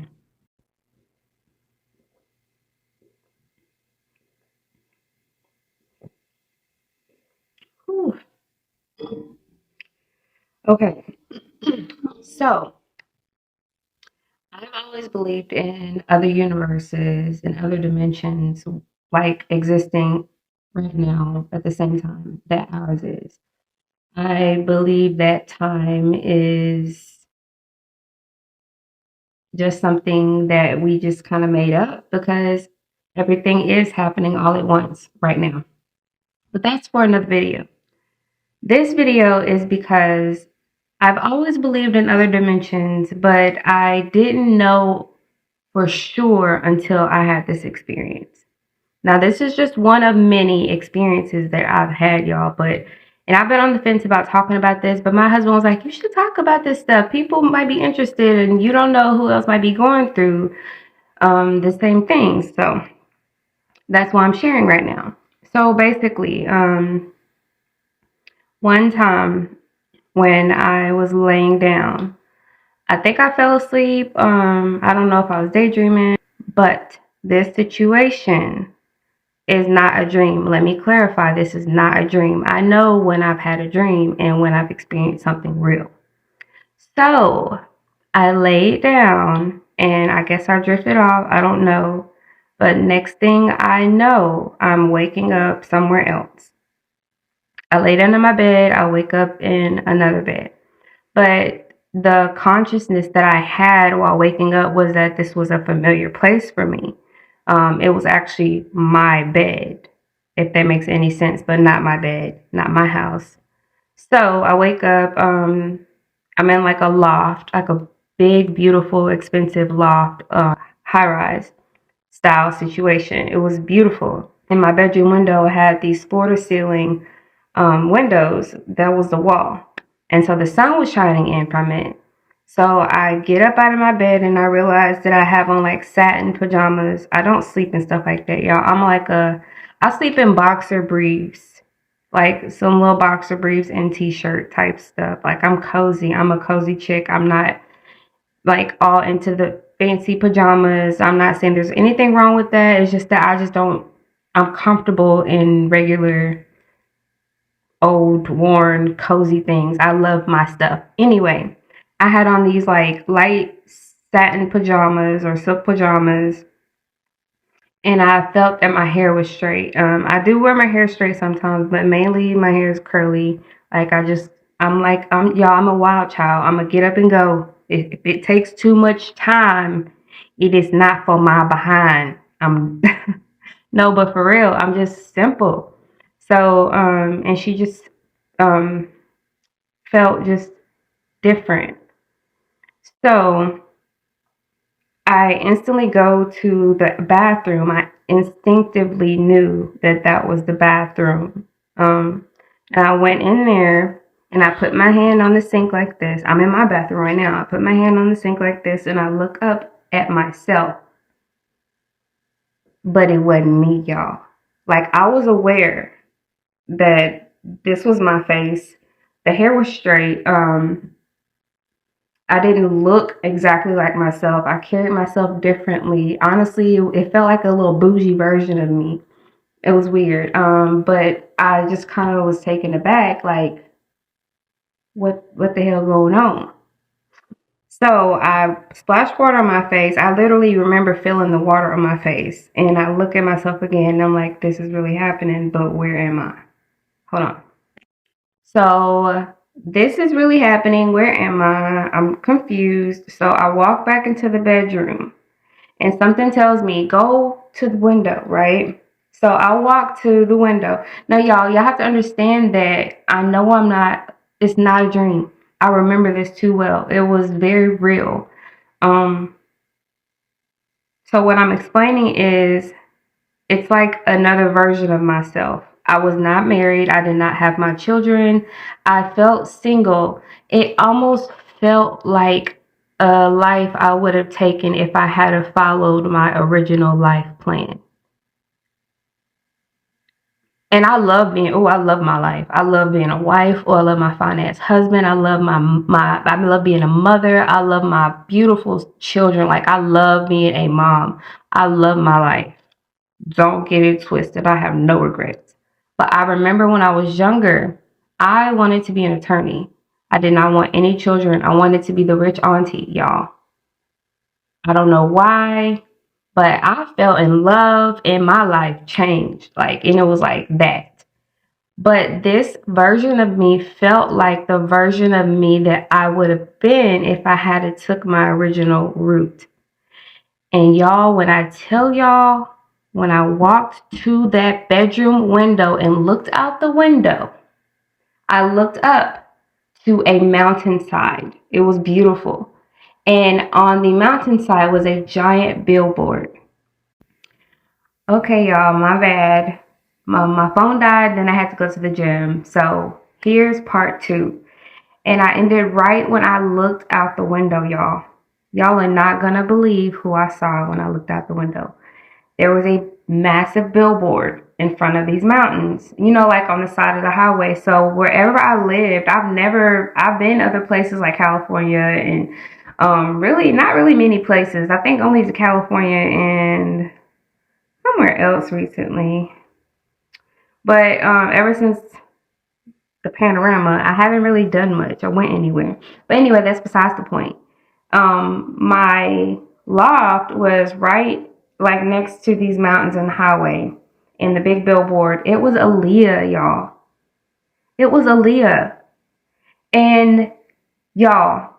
Whew. Okay, so I've always believed in other universes and other dimensions, like existing right now at the same time that ours is. I believe that time is just something that we just kind of made up because everything is happening all at once right now. But that's for another video. This video is because I've always believed in other dimensions, but I didn't know for sure until I had this experience. Now, this is just one of many experiences that I've had, y'all, and I've been on the fence about talking about this, but my husband was like, you should talk about this stuff. People might be interested and you don't know who else might be going through the same thing. So that's why I'm sharing right now. So basically, one time when I was laying down, I think I fell asleep. I don't know if I was daydreaming, but this situation is not a dream. Let me clarify, this is not a dream. I know when I've had a dream and when I've experienced something real. So I laid down and I guess I drifted off. I don't know. But next thing I know, I'm waking up somewhere else. I lay down in my bed. I wake up in another bed. But the consciousness that I had while waking up was that this was a familiar place for me. It was actually my bed, if that makes any sense, but not my bed, not my house. So I wake up, I'm in like a loft, like a big, beautiful, expensive loft, high-rise style situation. It was beautiful. In my bedroom window, I had these floor-to-ceiling windows. That was the wall. And so the sun was shining in from it. So I get up out of my bed and I realize that I have on like satin pajamas. I don't sleep in stuff like that, y'all. I sleep in boxer briefs, like some little boxer briefs and t-shirt type stuff. Like I'm cozy. I'm a cozy chick. I'm not like all into the fancy pajamas. I'm not saying there's anything wrong with that. It's just that I'm comfortable in regular old, worn, cozy things. I love my stuff. Anyway, I had on these like light satin pajamas or silk pajamas, and I felt that my hair was straight. I do wear my hair straight sometimes, but mainly my hair is curly. Like I'm a wild child. I'm gonna get up and go. If it takes too much time, it is not for my behind. No, but for real, I'm just simple. So, and she just felt just different. So I instantly go to the bathroom. I instinctively knew that that was the bathroom. And I went in there And I put my hand on the sink like this. I'm in my bathroom right now. I put my hand on the sink like this and I look up at myself. But it wasn't me, y'all. Like, I was aware that this was my face. The hair was straight. I didn't look exactly like myself. I carried myself differently. Honestly, it felt like a little bougie version of me. It was weird. But I just kind of was taken aback, like, what the hell going on? So I splashed water on my face. I literally remember feeling the water on my face. And I look at myself again and I'm like, this is really happening, but where am I? Hold on. So this is really happening. Where am I? I'm confused. So I walk back into the bedroom and something tells me, go to the window, right? So I walk to the window. Now, y'all have to understand that I know it's not a dream. I remember this too well. It was very real. So what I'm explaining is it's like another version of myself. I was not married. I did not have my children. I felt single. It almost felt like a life I would have taken if I had have followed my original life plan. And I love my life. I love being a wife, or I love my finance husband. I love I love being a mother. I love my beautiful children. Like, I love being a mom. I love my life. Don't get it twisted. I have no regrets. But I remember when I was younger, I wanted to be an attorney. I did not want any children. I wanted to be the rich auntie, y'all. I don't know why, but I fell in love and my life changed. Like, and it was like that. But this version of me felt like the version of me that I would have been if I had took my original route. And y'all, when I tell y'all, when I walked to that bedroom window and looked out the window, I looked up to a mountainside. It was beautiful. And on the mountainside was a giant billboard. Okay, y'all, my bad. My phone died, then I had to go to the gym. So here's part 2. And I ended right when I looked out the window, y'all. Y'all are not gonna believe who I saw when I looked out the window. There was a massive billboard in front of these mountains, like on the side of the highway. So wherever I lived, I've been other places like California and really not really many places. I think only to California and somewhere else recently. But ever since the panorama, I haven't really done much or went anywhere. But anyway, that's besides the point. My loft was right like next to these mountains and highway, and the big billboard. It was Aaliyah, y'all. It was Aaliyah. And y'all,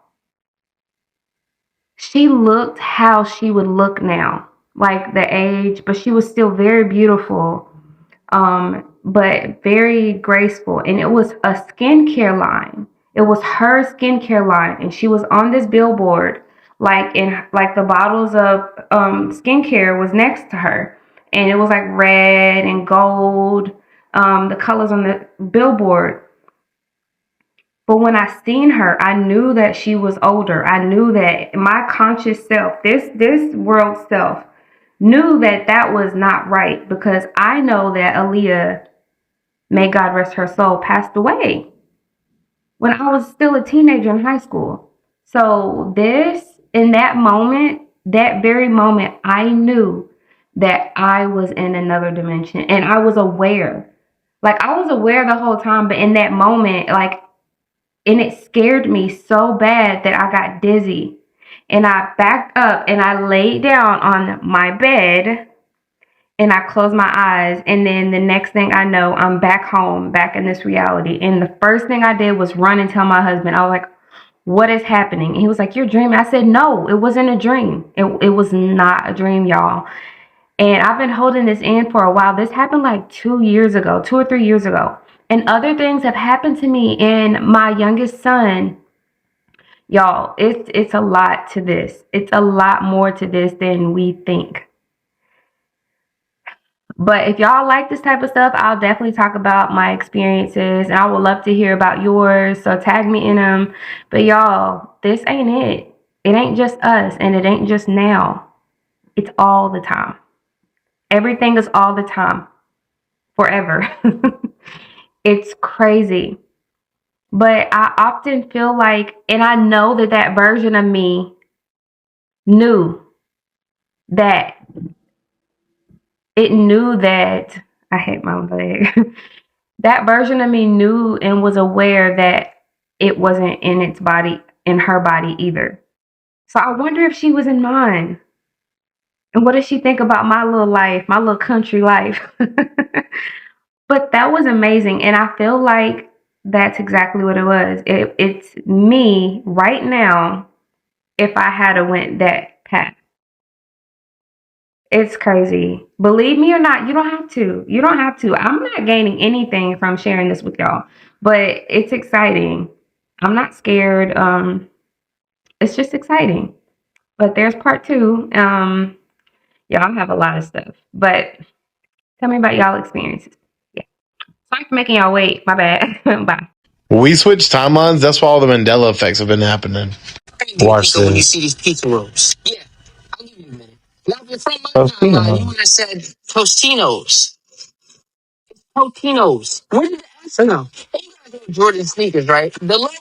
she looked how she would look now, like the age, but she was still very beautiful, but very graceful. And it was a skincare line. It was her skincare line, and she was on this billboard, like the bottles of skincare was next to her, and it was like red and gold, the colors on the billboard. But when I seen her, I knew that she was older. I knew that my conscious self, this world self, knew that that was not right, because I know that Aaliyah, may God rest her soul, passed away when I was still a teenager in high school. So in that moment, that very moment, I knew that I was in another dimension, and I was aware. Like, I was aware the whole time, but in that moment, and it scared me so bad that I got dizzy. And I backed up and I laid down on my bed and I closed my eyes. And then the next thing I know, I'm back home, back in this reality. And the first thing I did was run and tell my husband. I was like, what is happening? And he was like, you're dreaming. I said, no, it wasn't a dream. It was not a dream, y'all. And I've been holding this in for a while. This happened like 2 or 3 years ago. And other things have happened to me and my youngest son. Y'all, it's a lot to this. It's a lot more to this than we think. But if y'all like this type of stuff, I'll definitely talk about my experiences, and I would love to hear about yours. So tag me in them. But y'all, this ain't it. It ain't just us, and it ain't just now. It's all the time. Everything is all the time. Forever. It's crazy. But I often feel like, and I know that that version of me knew that I hate my leg. That version of me knew and was aware that it wasn't in its body, in her body either. So I wonder if she was in mine. And what does she think about my little life, my little country life? But that was amazing. And I feel like that's exactly what it was. It's me right now if I had went that path. It's crazy. Believe me or not, you don't have to. You don't have to. I'm not gaining anything from sharing this with y'all, but it's exciting. I'm not scared. It's just exciting. But there's part 2. Y'all have a lot of stuff, but tell me about y'all experiences. Yeah. Sorry for making y'all wait. My bad. Bye. We switched timelines. That's why all the Mandela effects have been happening. Watch When you this. see these pizza rolls. Yeah, I'll give you a minute. Now, if you're from my timeline, you would have said Tostinos. Totinos. Where did the accent go? Hey, you guys know Jordan sneakers, right? The logo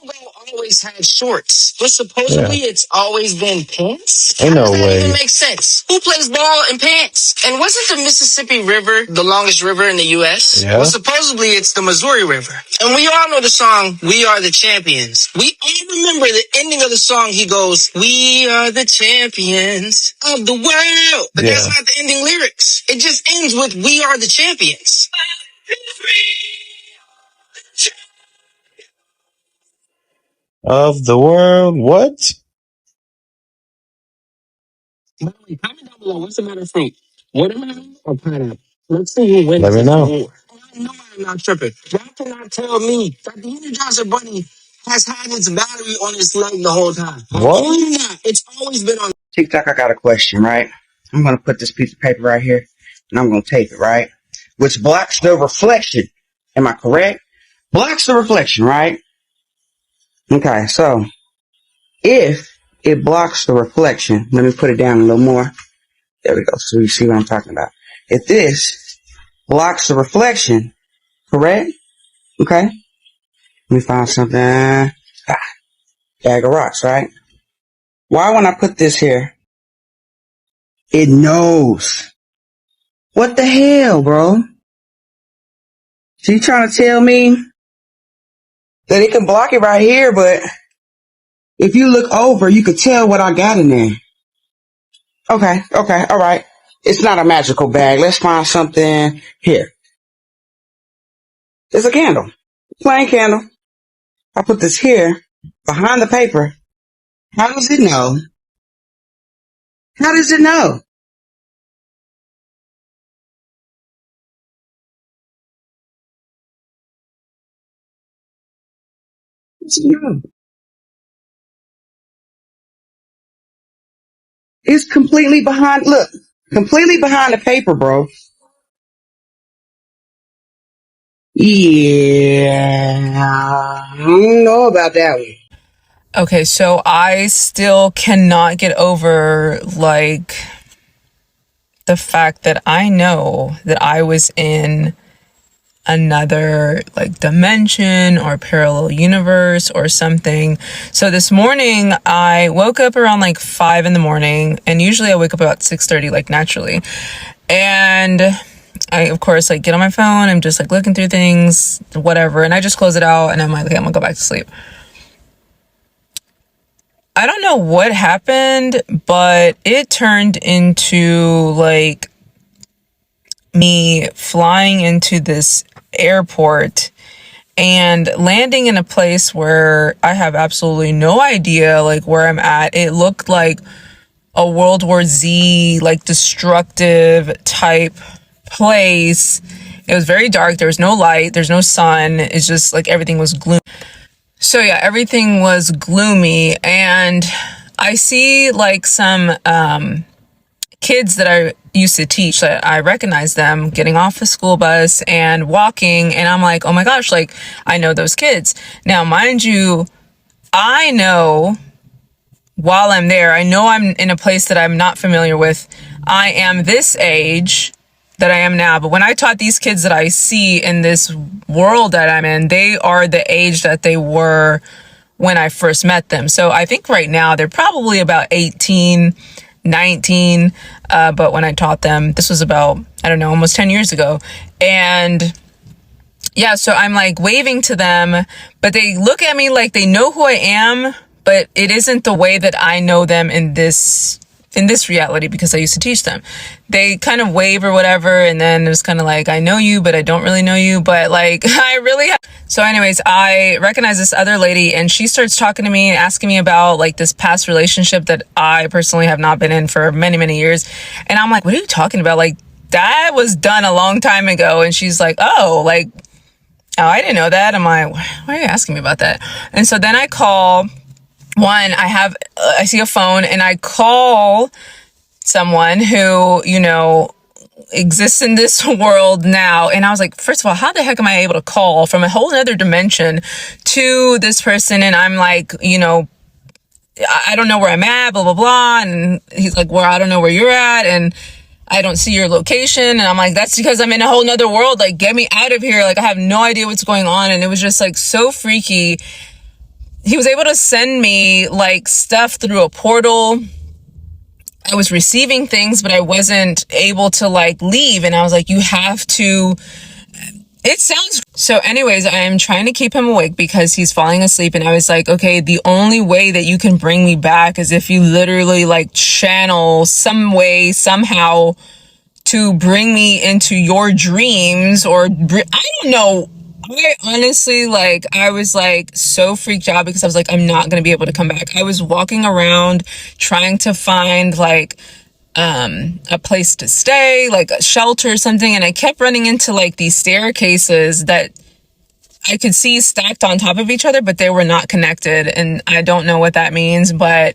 always had shorts, but supposedly it's always been pants. Ain't How no does that even way. make sense? Who plays ball in pants? And wasn't the Mississippi River the longest river in the U.S.? Yeah. Well, supposedly it's the Missouri River. And we all know the song, We Are the Champions. We all remember the ending of the song. He goes, we are the champions of the world. But that's not the ending lyrics. It just ends with, we are the champions. Of the world, what? By the way, comment down below. What's the better fruit? Watermelon or pineapple? Let's see who wins Let me this know. war. I know I'm not tripping. Y'all cannot tell me that the Energizer Bunny has had its battery on its leg the whole time. What? Not. It's always been on. TikTok, I got a question, right? I'm going to put this piece of paper right here, and I'm going to tape it, right? Which blocks the reflection. Am I correct? Blocks the reflection, right? Okay, so if it blocks the reflection, let me put it down a little more. There we go, so you see what I'm talking about. If this blocks the reflection, correct? Okay, let me find something. Bag of rocks, right? Why when I put this here, it knows. What the hell, bro? So you trying to tell me that it can block it right here, but if you look over, you could tell what I got in there. Okay, all right. It's not a magical bag. Let's find something here. It's a candle. Plain candle. I put this here behind the paper. How does it know? How does it know? It's no. It's completely behind. Look, completely behind the paper, bro. Yeah, I don't know about that one. Okay, so I still cannot get over like the fact that I know that I was in another like dimension or parallel universe or something. So this morning I woke up around like 5 in the morning, and usually I wake up about 6:30 like naturally. And I of course like get on my phone, I'm just like looking through things, whatever, and I just close it out and I'm like, okay, I'm gonna go back to sleep. I don't know what happened, but it turned into like me flying into this airport and landing in a place where I have absolutely no idea like where I'm at. It looked like a World War Z, like destructive type place. It was very dark. There was no light. There's no sun. It's just like everything was gloomy. So yeah, everything was gloomy, and I see like some kids that I used to teach, that I recognize them getting off the school bus and walking, and I'm like, oh my gosh, like, I know those kids. Now, mind you, I know while I'm there, I know I'm in a place that I'm not familiar with. I am this age that I am now, but when I taught these kids that I see in this world that I'm in, they are the age that they were when I first met them. So I think right now they're probably about 18, 19, but when I taught them, this was about, I don't know, almost 10 years ago. And yeah, so I'm like waving to them, but they look at me like they know who I am, but it isn't the way that I know them in this reality, because I used to teach them. They kind of wave or whatever, and then it's kind of like, I know you, but I don't really know you, but like, I really have. So anyways, I recognize this other lady, and she starts talking to me and asking me about like this past relationship that I personally have not been in for many, many years. And I'm like, what are you talking about? Like, that was done a long time ago. And she's like, oh, I didn't know that. I'm like, why are you asking me about that? And so then I call I see a phone, and I call someone who, you know, exists in this world now. And I was like, first of all, how the heck am I able to call from a whole other dimension to this person? And I'm like, you know, I don't know where I'm at, blah, blah, blah. And he's like, well, I don't know where you're at, and I don't see your location. And I'm like, that's because I'm in a whole nother world. Like, get me out of here. Like, I have no idea what's going on. And it was just like so freaky. He was able to send me like stuff through a portal. I was receiving things, but I wasn't able to like leave. And I was like, you have to, it sounds. So anyways, I am trying to keep him awake because he's falling asleep. And I was like, okay, the only way that you can bring me back is if you literally like channel some way, somehow to bring me into your dreams, or I don't know. I honestly, like, I was like so freaked out because I was like, I'm not going to be able to come back. I was walking around trying to find like a place to stay, like a shelter or something. And I kept running into like these staircases that I could see stacked on top of each other, but they were not connected. And I don't know what that means, but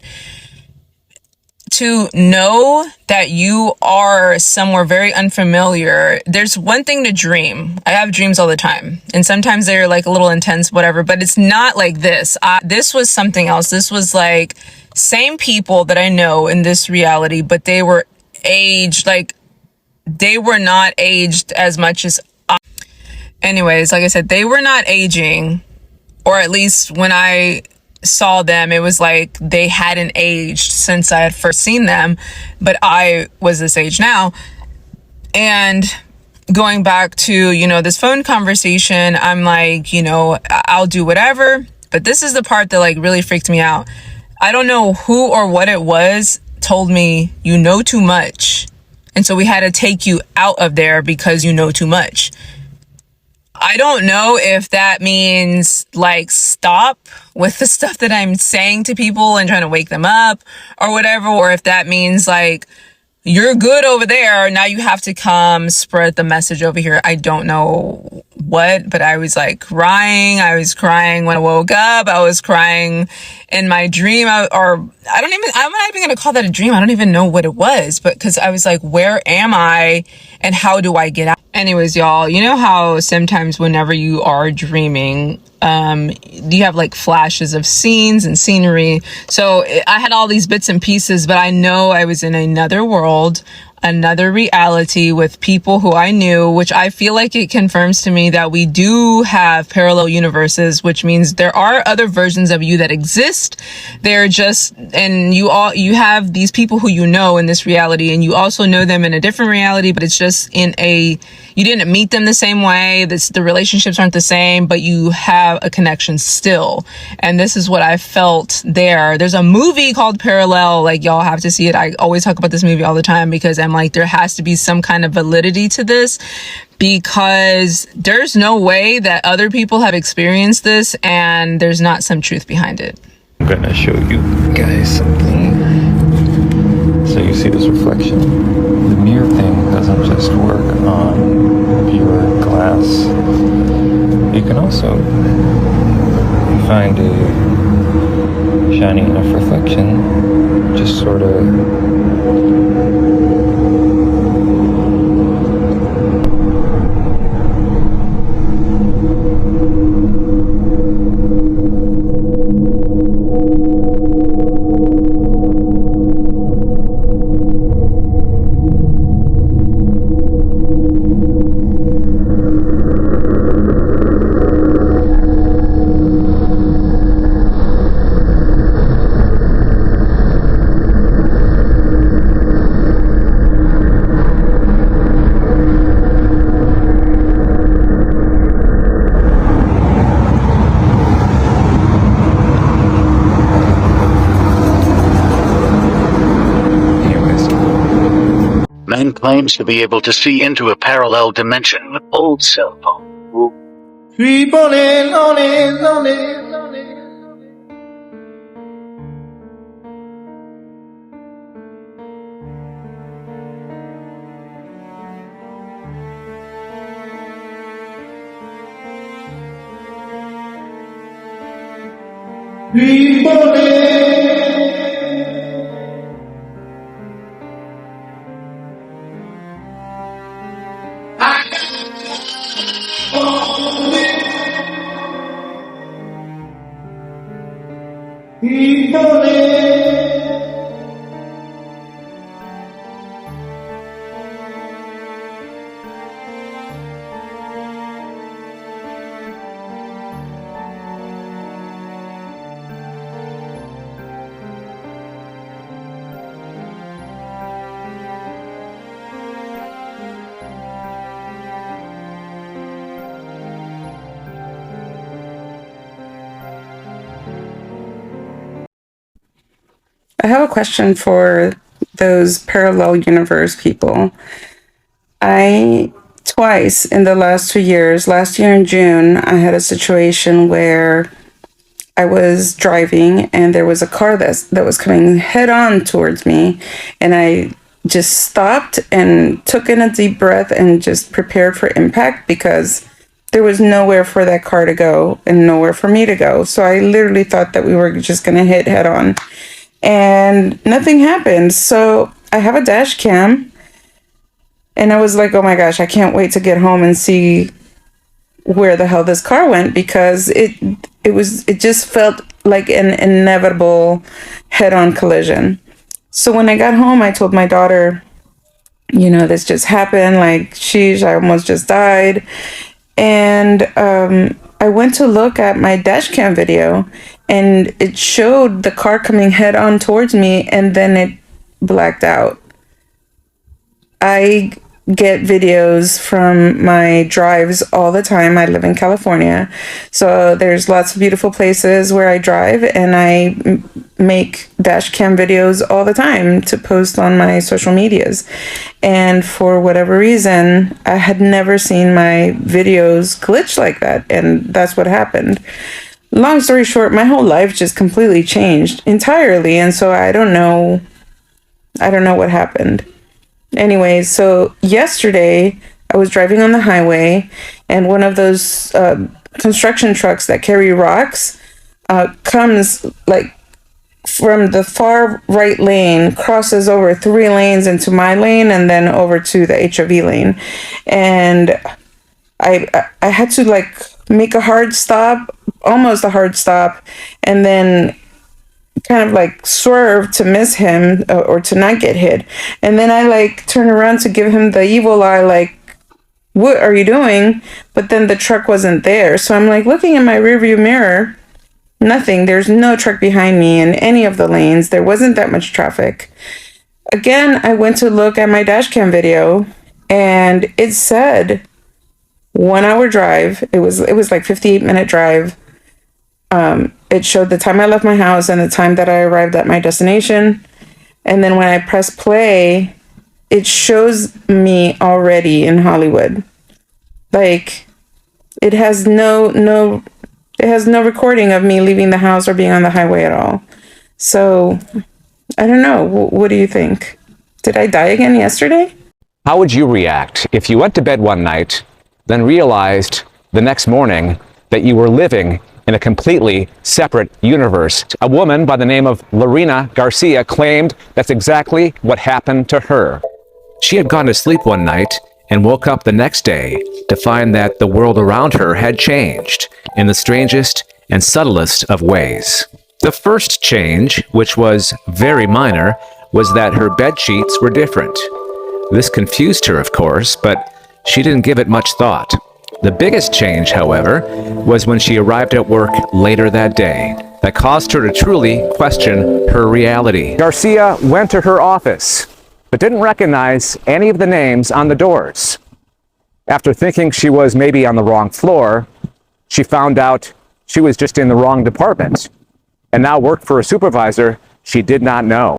to know that you are somewhere very unfamiliar, there's one thing to dream. I have dreams all the time, and sometimes they're like a little intense, whatever, but it's not like this. This was something else. This was like same people that I know in this reality, but they were aged, like they were not aged as much as anyways, like I said, they were not aging, or at least when I saw them, it was like they hadn't aged since I had first seen them, but I was this age now. And going back to, you know, this phone conversation, I'm like, you know, I'll do whatever, but this is the part that like really freaked me out. I don't know who or what it was told me, you know too much, and so we had to take you out of there because you know too much. I don't know if that means like stop with the stuff that I'm saying to people and trying to wake them up or whatever, or if that means like you're good over there, now you have to come spread the message over here. I don't know what, but I was like crying. I was crying when I woke up. I was crying in my dream, I'm not even going to call that a dream. I don't even know what it was, but because I was like, where am I and how do I get out? Anyways, y'all, you know how sometimes whenever you are dreaming, you have like flashes of scenes and scenery. So I had all these bits and pieces, but I know I was in another world, another reality with people who I knew, which I feel like it confirms to me that we do have parallel universes, which means there are other versions of you that exist. They're just, and you have these people who you know in this reality, and you also know them in a different reality, but it's just you didn't meet them the same way. The relationships aren't the same, but you have a connection still. And this is what I felt there. There's a movie called Parallel. Like, y'all have to see it. I always talk about this movie all the time because I'm like, there has to be some kind of validity to this, because there's no way that other people have experienced this and there's not some truth behind it. I'm gonna show you guys something. So you see this reflection? The mirror thing doesn't just work on pure glass. You can also find a shining enough reflection, just sort of Man claims to be able to see into a parallel dimension with old cell phone. Keep on in, on in, on in, on in. Keep on in. Keep on in. I have a question for those parallel universe people. Twice in the last 2 years, last year in June, I had a situation where I was driving and there was a car that was coming head on towards me, and I just stopped and took in a deep breath and just prepared for impact because there was nowhere for that car to go and nowhere for me to go. So I literally thought that we were just going to hit head on. And nothing happened. So I have a dash cam, and I was like, oh my gosh, I can't wait to get home and see where the hell this car went, because it just felt like an inevitable head-on collision. So when I got home, I told my daughter, this just happened, like, sheesh, I almost just died. And I went to look at my dash cam video, and it showed the car coming head on towards me, and then it blacked out. I get videos from my drives all the time. I live in California, so there's lots of beautiful places where I drive, and I make dash cam videos all the time to post on my social medias. And for whatever reason, I had never seen my videos glitch like that, and that's what happened. Long story short, my whole life just completely changed entirely, and so I don't know what happened. Anyways, so yesterday I was driving on the highway, and one of those construction trucks that carry rocks comes like from the far right lane, crosses over 3 lanes into my lane, and then over to the HOV lane. And I had to like make a hard stop, almost a hard stop, and then kind of like swerve to miss him or to not get hit. And then I like turn around to give him the evil eye, like, what are you doing? But then the truck wasn't there. So I'm like looking in my rearview mirror, nothing. There's no truck behind me in any of the lanes. There wasn't that much traffic. Again, I went to look at my dash cam video, and it said 1 hour drive. It was like 58-minute drive. It showed the time I left my house and the time that I arrived at my destination. And then when I press play, it shows me already in Hollywood. Like, it has no recording of me leaving the house or being on the highway at all. So, I don't know. What do you think? Did I die again yesterday? How would you react if you went to bed one night, then realized the next morning that you were living in a completely separate universe. A woman by the name of Lorena Garcia claimed that's exactly what happened to her. She had gone to sleep one night and woke up the next day to find that the world around her had changed in the strangest and subtlest of ways. The first change, which was very minor, was that her bed sheets were different. This confused her, of course, but she didn't give it much thought. The biggest change, however, was when she arrived at work later that day. That caused her to truly question her reality. Garcia went to her office, but didn't recognize any of the names on the doors. After thinking she was maybe on the wrong floor, she found out she was just in the wrong department, and now worked for a supervisor she did not know.